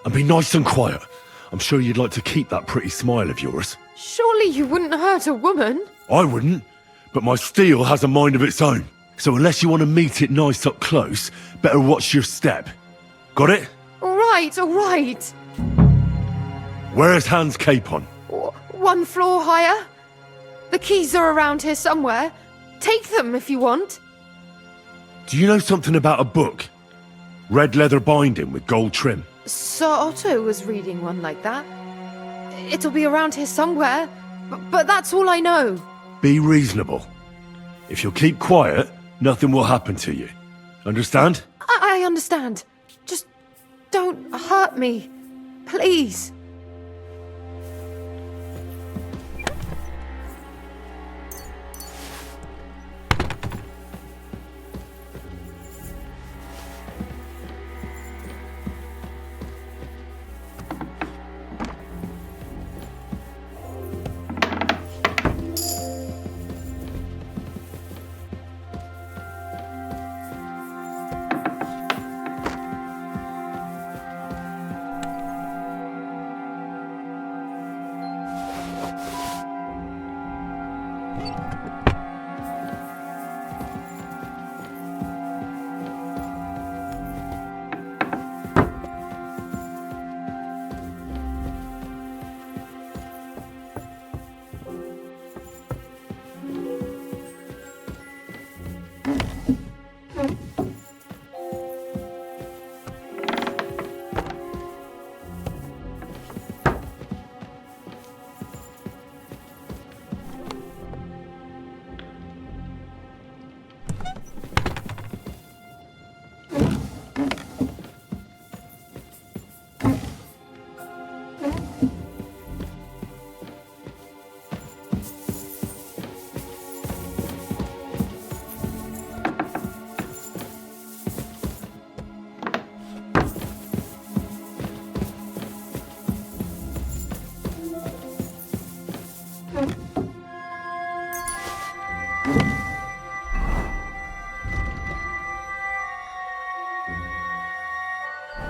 A: And be nice and quiet. I'm sure you'd like to keep that pretty smile of yours.
C: Surely you wouldn't hurt a woman?
A: I wouldn't, but my steel has a mind of its own. So unless you want to meet it nice up close, better watch your step. Got it?
C: All right.
A: Where's Hans Capon?
C: 1 floor higher. The keys are around here somewhere. Take them if you want.
A: Do you know something about a book? Red leather binding with gold trim.
C: Sir Otto was reading one like that. It'll be around here somewhere, but that's all I know.
A: Be reasonable. If you'll keep quiet, nothing will happen to you. Understand?
C: I understand. Just don't hurt me. Please.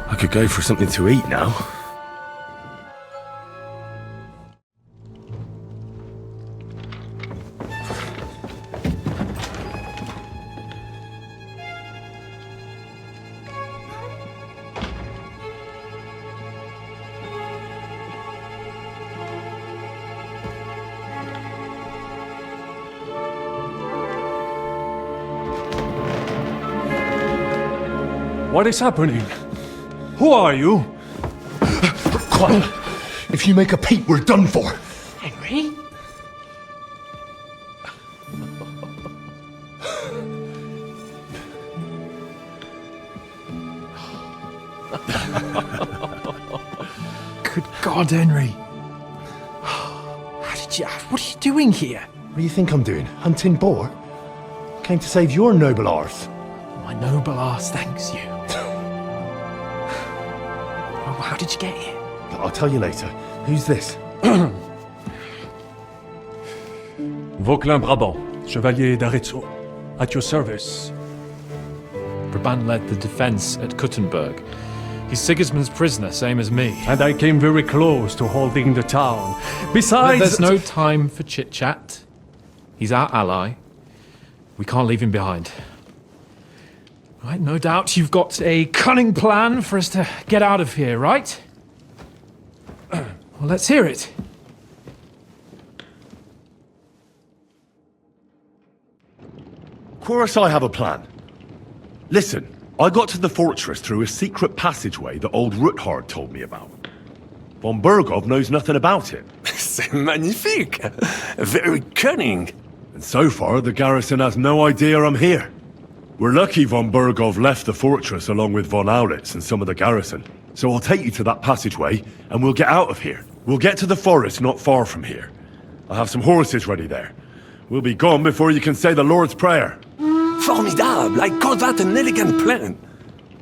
A: I could go for something to eat now.
B: What is happening? Who are you?
A: Quiet! If you make a peep, we're done for!
F: Henry?
U: Good God, Henry.
H: What are you doing here?
U: What do you think I'm doing? Hunting boar? Came to save your noble arse.
H: My noble arse thanks you. Oh, how did you get here?
U: I'll tell you later. Who's this?
B: Vauquelin Brabant, Chevalier d'Arezzo. At your service.
G: Brabant led the defense at Kuttenberg. He's Sigismund's prisoner, same as me.
B: And I came very close to holding the town. Besides...
G: There's no time for chit-chat. He's our ally. We can't leave him behind. Right, no doubt you've got a cunning plan for us to get out of here, right? Well, let's hear it.
A: Of course I have a plan. Listen, I got to the fortress through a secret passageway that old Ruthard told me about. Von Bergov knows nothing about it.
W: C'est magnifique! Very cunning.
A: And so far, the garrison has no idea I'm here. We're lucky von Bergov left the fortress along with von Aulitz and some of the garrison. So I'll take you to that passageway, and we'll get out of here. We'll get to the forest not far from here. I'll have some horses ready there. We'll be gone before you can say the Lord's Prayer.
W: Formidable! I call that an elegant plan.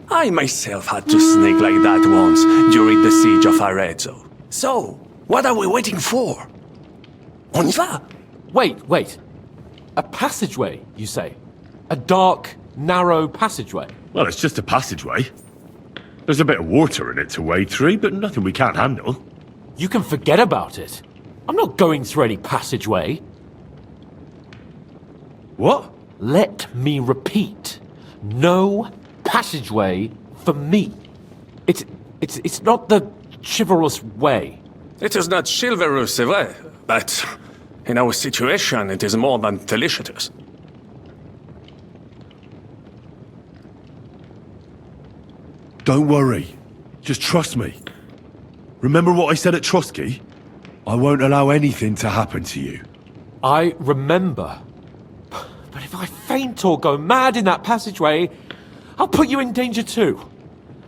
W: I myself had to sneak like that once during the siege of Arezzo. So, what are we waiting for? On y va!
G: Wait.
H: A passageway, you say? A dark, narrow passageway?
A: Well, it's just a passageway. There's a bit of water in it to wade through, but nothing we can't handle.
H: You can forget about it. I'm not going through any passageway.
A: What?
H: Let me repeat. No passageway for me. It's not the chivalrous way.
W: It is not chivalrous, c'est vrai, but in our situation, it is more than delicious.
A: Don't worry. Just trust me. Remember what I said at Trotsky? I won't allow anything to happen to you.
H: I remember. But if I faint or go mad in that passageway, I'll put you in danger too.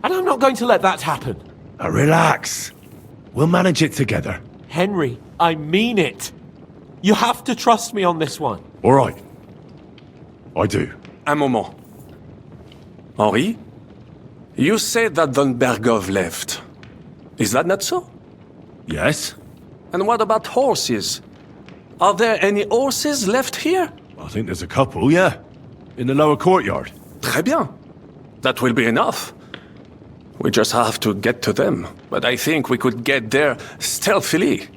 H: And I'm not going to let that happen.
A: Now relax. We'll manage it together.
H: Henry, I mean it. You have to trust me on this one.
A: All right. I do.
W: Un moment. Henri? You said that Von Bergov left. Is that not so?
A: Yes.
W: And what about horses? Are there any horses left here?
A: I think there's a couple, yeah. In the lower courtyard.
W: Très bien. That will be enough. We just have to get to them. But I think we could get there stealthily.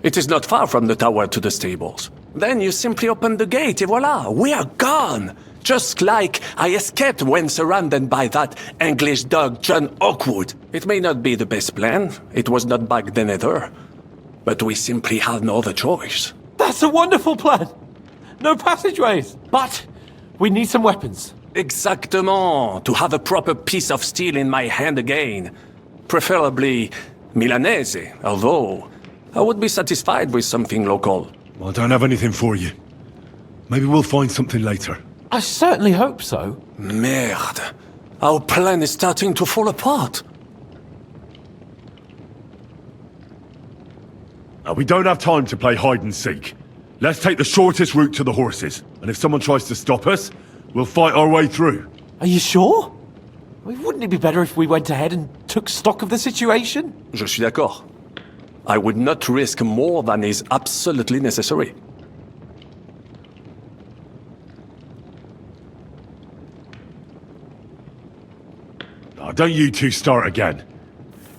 W: It is not far from the tower to the stables. Then you simply open the gate, et voila, we are gone! Just like I escaped when surrounded by that English dog John Oakwood. It may not be the best plan. It was not back then either. But we simply had no other choice.
H: That's a wonderful plan! No passageways! But we need some weapons.
W: Exactement. To have a proper piece of steel in my hand again. Preferably Milanese, although I would be satisfied with something local.
A: I don't have anything for you. Maybe we'll find something later.
H: I certainly hope so.
W: Merde. Our plan is starting to fall apart.
A: Now, we don't have time to play hide and seek. Let's take the shortest route to the horses. And if someone tries to stop us, we'll fight our way through.
H: Are you sure? I mean, wouldn't it be better if we went ahead and took stock of the situation?
W: Je suis d'accord. I would not risk more than is absolutely necessary.
A: Now, don't you two start again.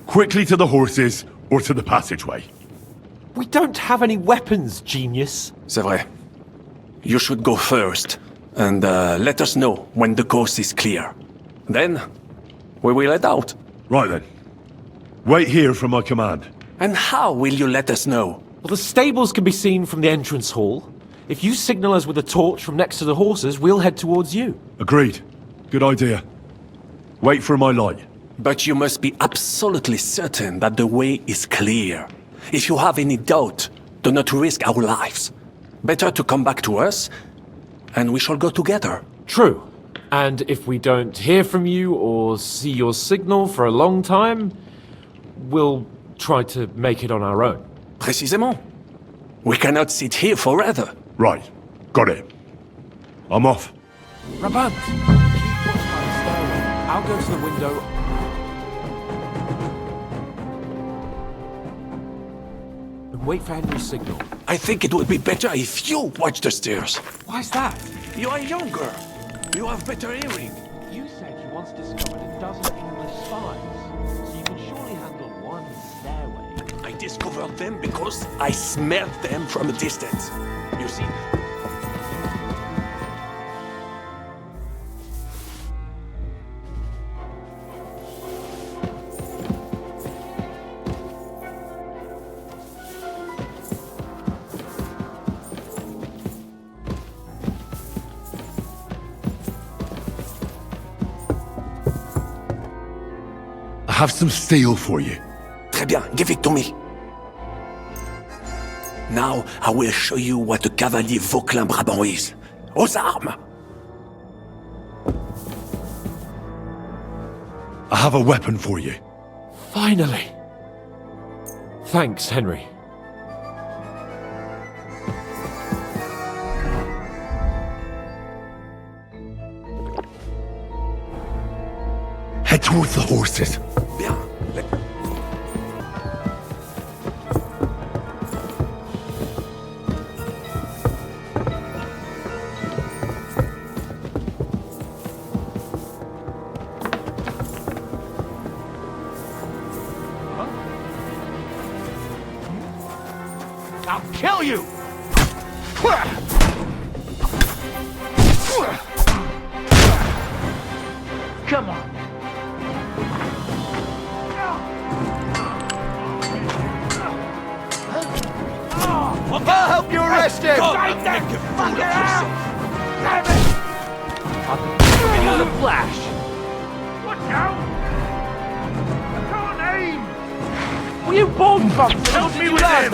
A: Quickly to the horses or to the passageway.
H: We don't have any weapons, genius.
W: C'est vrai. You should go first, and let us know when the coast is clear. Then, we will head out.
A: Right then. Wait here for my command.
W: And how will you let us know?
H: Well, the stables can be seen from the entrance hall. If you signal us with a torch from next to the horses, we'll head towards you.
A: Agreed. Good idea. Wait for my light.
W: But you must be absolutely certain that the way is clear. If you have any doubt, do not risk our lives. Better to come back to us, and we shall go together.
H: True. And if we don't hear from you or see your signal for a long time, we'll try to make it on our own.
W: Précisément. We cannot sit here forever.
A: Right. Got it. I'm off.
H: Rabant, keep watch by the stairway. I'll go to the window. And wait for Henry's signal.
W: I think it would be better if you watch the stairs.
H: Why's that?
W: You are younger. You have better hearing.
H: You said you once discovered a dozen English spies, so you can surely handle one stairway.
W: I discovered them because I smelled them from a distance. You see?
A: I have some steel for you.
W: Très bien, give it to me. Now I will show you what a cavalier Vauclin-Brabant is. Aux armes!
A: I have a weapon for you.
H: Finally. Thanks, Henry.
A: Head towards the horses.
W: Bien.
E: kill you! Come on.
I: I'll help you arrest him!
E: Take that fucker out! Damn it! I'll give you the flash. Watch out! I can't aim! Will you both fucking help me with that?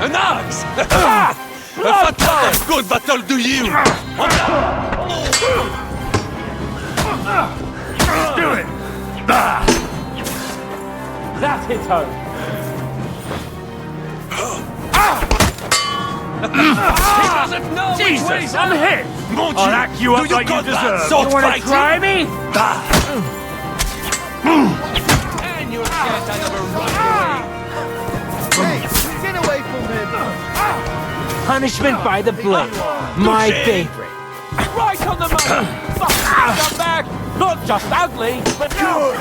W: An axe! A fatal! Good battle to you!
E: Do it! That hit home. Jesus, I'm hit! I'll act you up like you deserve. You want to try me?
W: And you'll get another right away.
I: Hey, get away from him!
E: Punishment by the blade. My favorite. Right on the money! Fucking scumbag! Not just ugly, but good!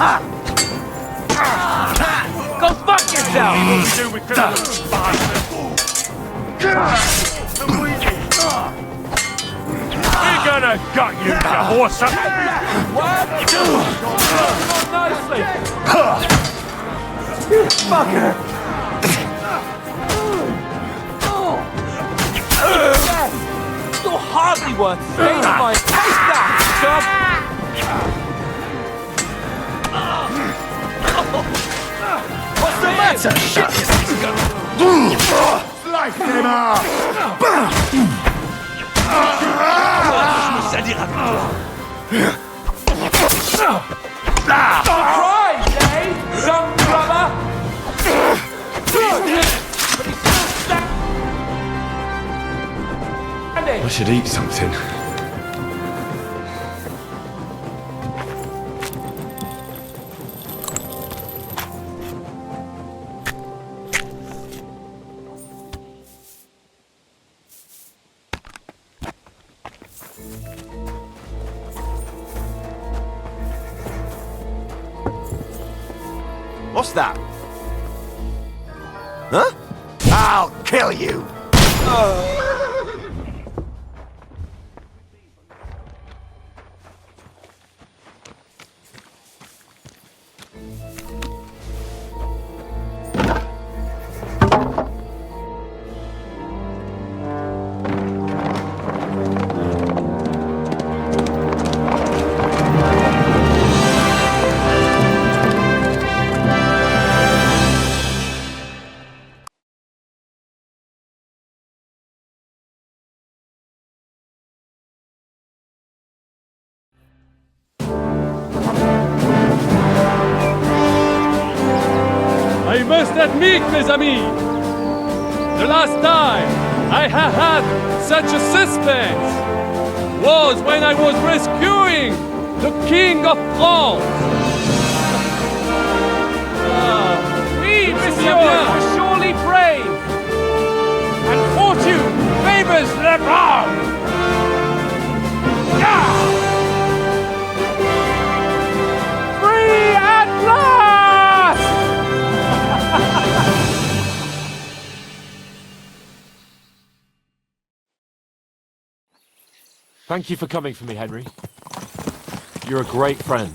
E: Go fuck yourself! We're gonna gut you, you horse! What? Not nicely! You fucker! You're hardly worth saving my face that, scum! What's the matter? Shit!
I: Slice him up!
E: Surprise, eh? Young brother!
A: I should eat something.
I: What's that? Huh? I'll kill you!
B: I must admit, mes amis, the last time I have had such a suspense was when I was rescuing the King of France.
E: Oui, monsieur, you're surely brave! And fortune favors the brave! Free at last!
H: Thank you for coming for me, Henry. You're a great friend.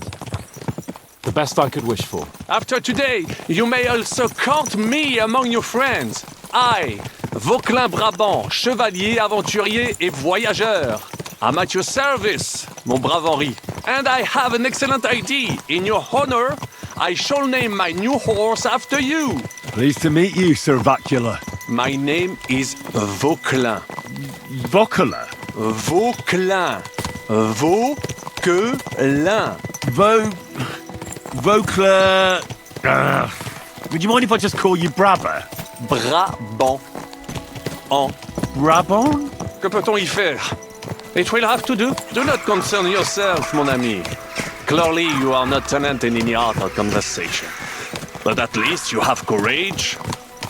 H: The best I could wish for.
W: After today, you may also count me among your friends. I, Vauquelin Brabant, chevalier, aventurier et voyageur. I'm at your service, mon brave Henri. And I have an excellent idea. In your honor, I shall name my new horse after you.
A: Pleased to meet you, Sir Vacula.
W: My name is Vauquelin.
A: Vauquelin?
W: Vauquelin. Vauquelin.
A: Vauquelin... would you mind if I just call you Brabber?
W: Brabant. En.
A: Brabant?
W: Que peut-on y faire? It will have to do. Do not concern yourself, mon ami. Clearly, you are not tenant in any other conversation. But at least you have courage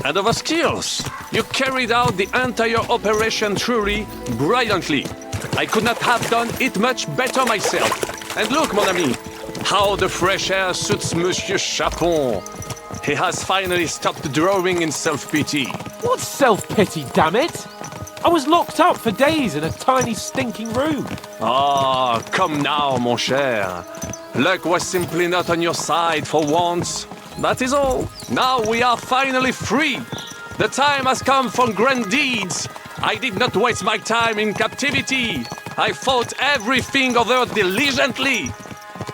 W: and other skills. You carried out the entire operation truly brilliantly. I could not have done it much better myself. And look, mon ami, how the fresh air suits Monsieur Chapon. He has finally stopped drowning in self-pity.
H: What self-pity, damn it? I was locked up for days in a tiny stinking room.
W: Ah, come now, mon cher. Luck was simply not on your side for once. That is all. Now we are finally free. The time has come for grand deeds. I did not waste my time in captivity. I fought everything over diligently.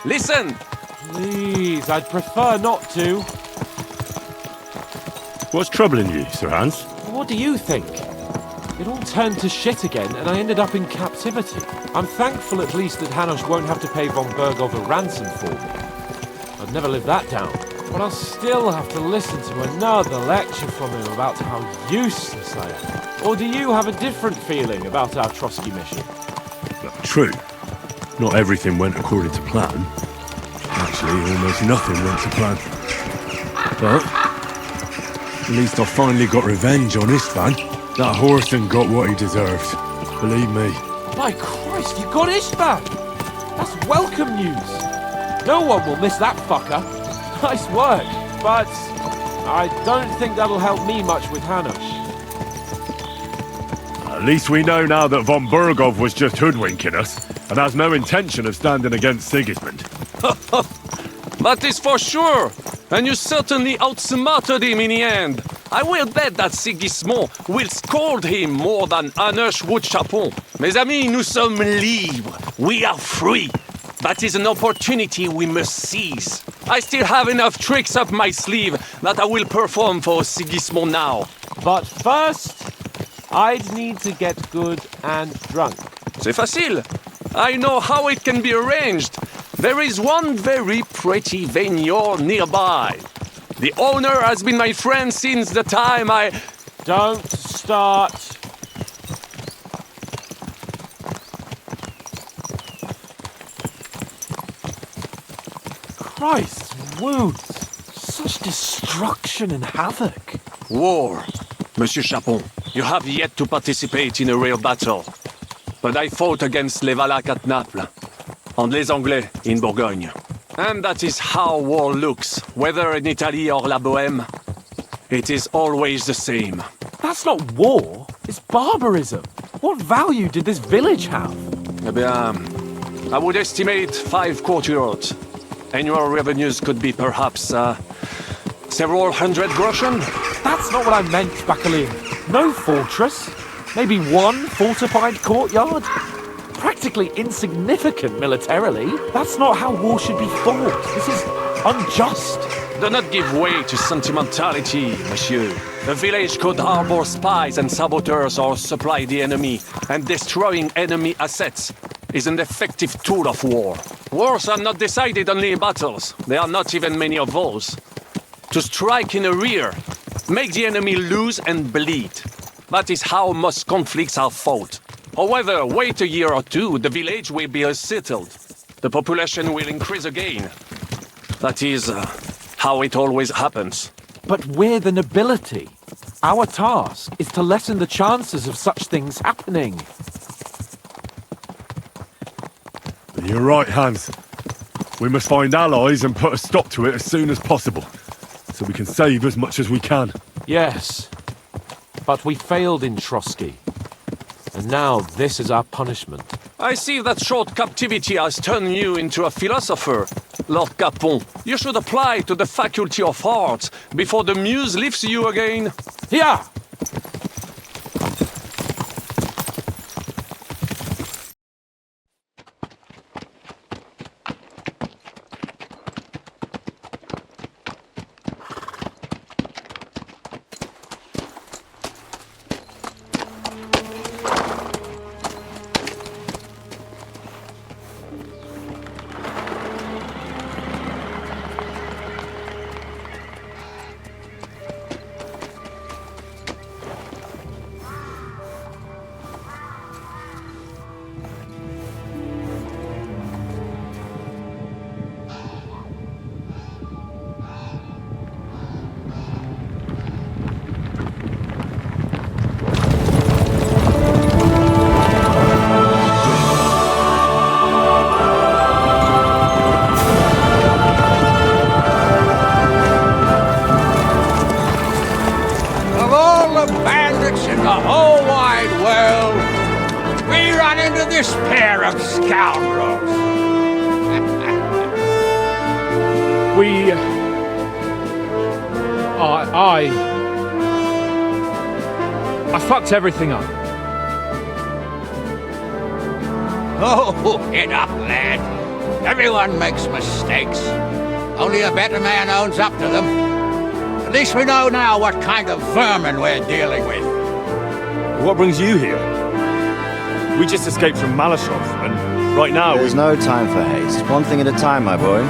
W: Listen.
H: Please, I'd prefer not to.
A: What's troubling you, Sir Hans?
H: What do you think? It all turned to shit again, and I ended up in captivity. I'm thankful at least that Hanush won't have to pay von Bergov a ransom for me. I'd never live that down. But I'll still have to listen to another lecture from him about how useless I am. Or do you have a different feeling about our Trotsky mission?
A: True. Not everything went according to plan. Actually, almost nothing went to plan. But at least I finally got revenge on Istvan. That Horson got what he deserved. Believe me.
H: My Christ, you got Istvan! That's welcome news! No one will miss that fucker. Nice work, but I don't think that'll help me much with Hanush.
A: At least we know now that von Bergov was just hoodwinking us and has no intention of standing against Sigismund.
W: That is for sure! And you certainly outsmarted him in the end. I will bet that Sigismund will scold him more than Hanush would Chapon. Mes amis, nous sommes libres. We are free. That is an opportunity we must seize. I still have enough tricks up my sleeve that I will perform for Sigismund now.
H: But first, I'd need to get good and drunk.
W: C'est facile. I know how it can be arranged. There is one very pretty vineyard nearby. The owner has been my friend since the time I...
H: Don't start. Christ, wounds. Such destruction and havoc.
W: War. Monsieur Chapon, you have yet to participate in a real battle. But I fought against les Valaques at Naples, and les Anglais in Bourgogne. And that is how war looks, whether in Italy or La Bohème. It is always the same.
H: That's not war, it's barbarism. What value did this village have?
W: Eh bien, I would estimate 5 courtyards. Annual revenues could be perhaps, several hundred groschen?
H: That's not what I meant, Bacalin. No fortress. Maybe one fortified courtyard. Practically insignificant militarily. That's not how war should be fought. This is unjust.
W: Do not give way to sentimentality, monsieur. The village could harbor spies and saboteurs or supply the enemy, and destroying enemy assets is an effective tool of war. Wars are not decided only in battles. There are not even many of those. To strike in the rear, make the enemy lose and bleed. That is how most conflicts are fought. However, wait a year or two, the village will be settled. The population will increase again. That is how it always happens.
H: But we're the nobility. Our task is to lessen the chances of such things happening.
A: You're right, Hans. We must find allies and put a stop to it as soon as possible, so we can save as much as we can.
H: Yes, but we failed in Trotsky. And now this is our punishment.
W: I see that short captivity has turned you into a philosopher, Lord Capon. You should apply to the Faculty of Arts before the muse lifts you again.
H: Yeah!
J: odious pair of scoundrels!
G: I fucked everything up.
J: Oh, get up, lad. Everyone makes mistakes. Only a better man owns up to them. At least we know now what kind of vermin we're dealing with.
A: What brings you here? We just escaped from Malashov, and right now
K: There's no time for haste. One thing at a time, my boy.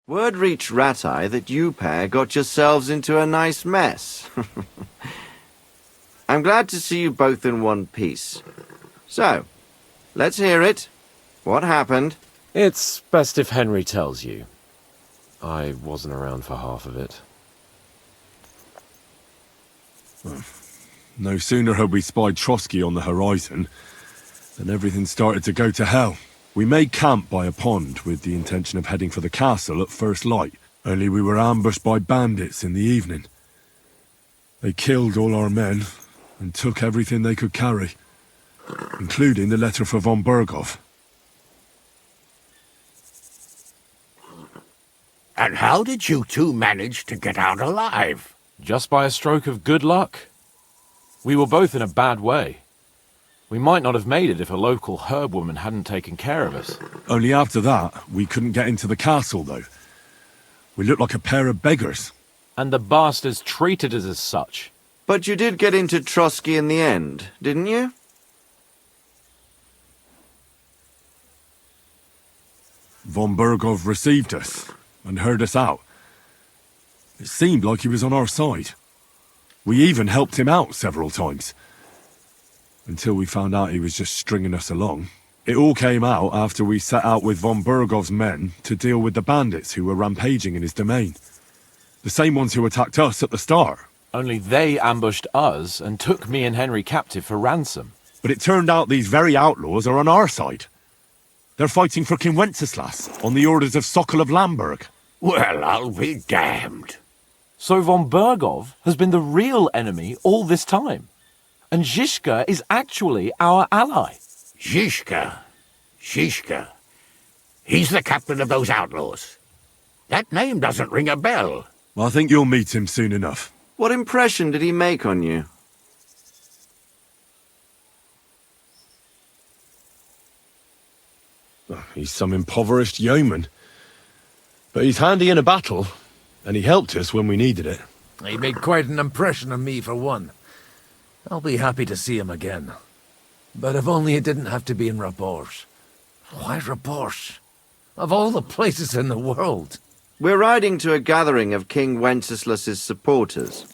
K: Word reached Ratai that you pair got yourselves into a nice mess. I'm glad to see you both in one piece. So, let's hear it. What happened?
H: It's best if Henry tells you. I wasn't around for half of it.
A: No sooner had we spied Trotsky on the horizon than everything started to go to hell. We made camp by a pond with the intention of heading for the castle at first light, only we were ambushed by bandits in the evening. They killed all our men and took everything they could carry, including the letter for von Berghoff.
J: And how did you two manage to get out alive?
H: Just by a stroke of good luck. We were both in a bad way. We might not have made it if a local herb woman hadn't taken care of us.
A: Only after that, we couldn't get into the castle, though. We looked like a pair of beggars.
H: And the bastards treated us as such.
K: But you did get into Trotsky in the end, didn't you?
A: Von Berghoff received us and heard us out. It seemed like he was on our side. We even helped him out several times. Until we found out he was just stringing us along. It all came out after we set out with von Berghoff's men to deal with the bandits who were rampaging in his domain. The same ones who attacked us at the start.
H: Only they ambushed us and took me and Henry captive for ransom.
A: But it turned out these very outlaws are on our side. They're fighting for King Wenceslas on the orders of Sokol of Lamberg.
J: Well, I'll be damned.
H: So von Berghoff has been the real enemy all this time. And Zhishka is actually our ally.
J: Zhishka. He's the captain of those outlaws. That name doesn't ring a bell.
A: I think you'll meet him soon enough.
K: What impression did he make on you?
A: He's some impoverished yeoman. But he's handy in a battle, and he helped us when we needed it.
P: He made quite an impression on me, for one. I'll be happy to see him again. But if only it didn't have to be in Rabosh. Why Rabosh? Of all the places in the world.
K: We're riding to a gathering of King Wenceslas's supporters.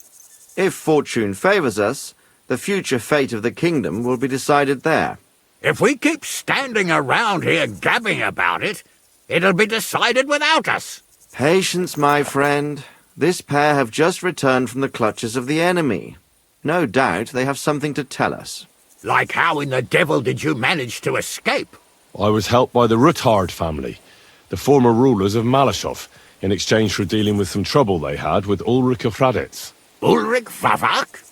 K: If fortune favors us, the future fate of the kingdom will be decided there.
J: If we keep standing around here gabbing about it, it'll be decided without us.
K: Patience, my friend. This pair have just returned from the clutches of the enemy. No doubt they have something to tell us.
J: Like how in the devil did you manage to escape?
A: I was helped by the Ruthard family, the former rulers of Malashov, in exchange for dealing with some trouble they had with Ulrich of Hraditz.
J: Ulrich Vavak?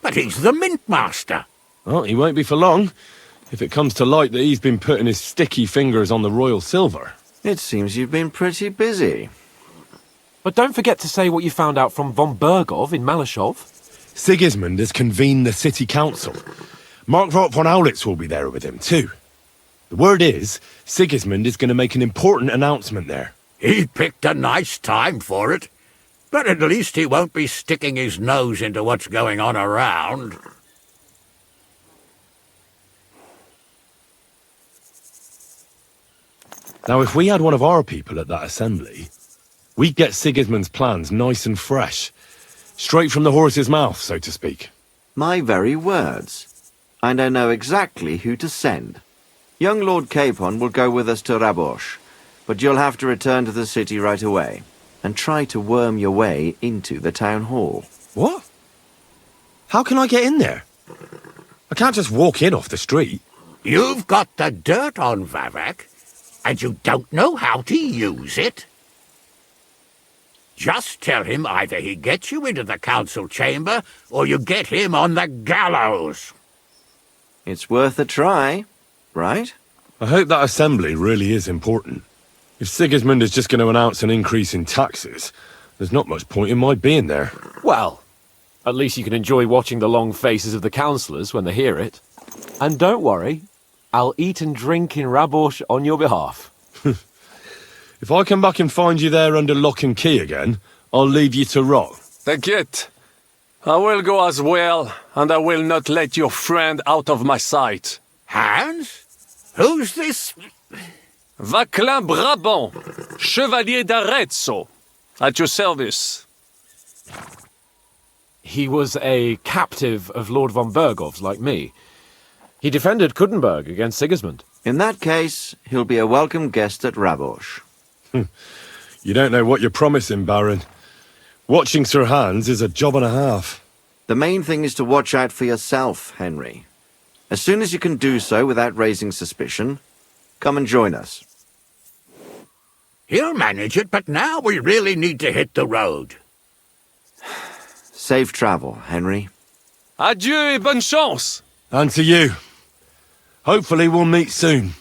J: But he's the mint master.
A: Well, he won't be for long, if it comes to light that he's been putting his sticky fingers on the royal silver.
K: It seems you've been pretty busy.
H: But don't forget to say what you found out from von Berghoff in Malashov.
A: Sigismund has convened the city council. Markvart von Aulitz will be there with him, too. The word is, Sigismund is going to make an important announcement there.
J: He picked a nice time for it. But at least he won't be sticking his nose into what's going on around.
A: Now, if we had one of our people at that assembly, we'd get Sigismund's plans nice and fresh. Straight from the horse's mouth, so to speak.
K: My very words. And I know exactly who to send. Young Lord Capon will go with us to Rabosh, but you'll have to return to the city right away, and try to worm your way into the town hall.
A: What? How can I get in there? I can't just walk in off the street.
J: You've got the dirt on Vavak, and you don't know how to use it? Just tell him either he gets you into the council chamber, or you get him on the gallows.
K: It's worth a try, right?
A: I hope that assembly really is important. If Sigismund is just going to announce an increase in taxes, there's not much point in my being there.
H: Well, at least you can enjoy watching the long faces of the councillors when they hear it. And don't worry, I'll eat and drink in Rabosh on your behalf.
A: If I come back and find you there under lock and key again, I'll leave you to rot.
W: T'inquiète. I will go as well, and I will not let your friend out of my sight.
J: Hans? Who's this?
W: Vaclin Brabant, Chevalier d'Arezzo, at your service.
H: He was a captive of Lord von Bergov's, like me. He defended Kuddenberg against Sigismund.
K: In that case, he'll be a welcome guest at Rabosh.
A: You don't know what you're promising, Baron. Watching Sir Hans is a job and a half.
K: The main thing is to watch out for yourself, Henry. As soon as you can do so without raising suspicion, come and join us.
J: He'll manage it, but now we really need to hit the road.
K: Safe travel, Henry.
W: Adieu et bonne chance!
A: And to you. Hopefully we'll meet soon.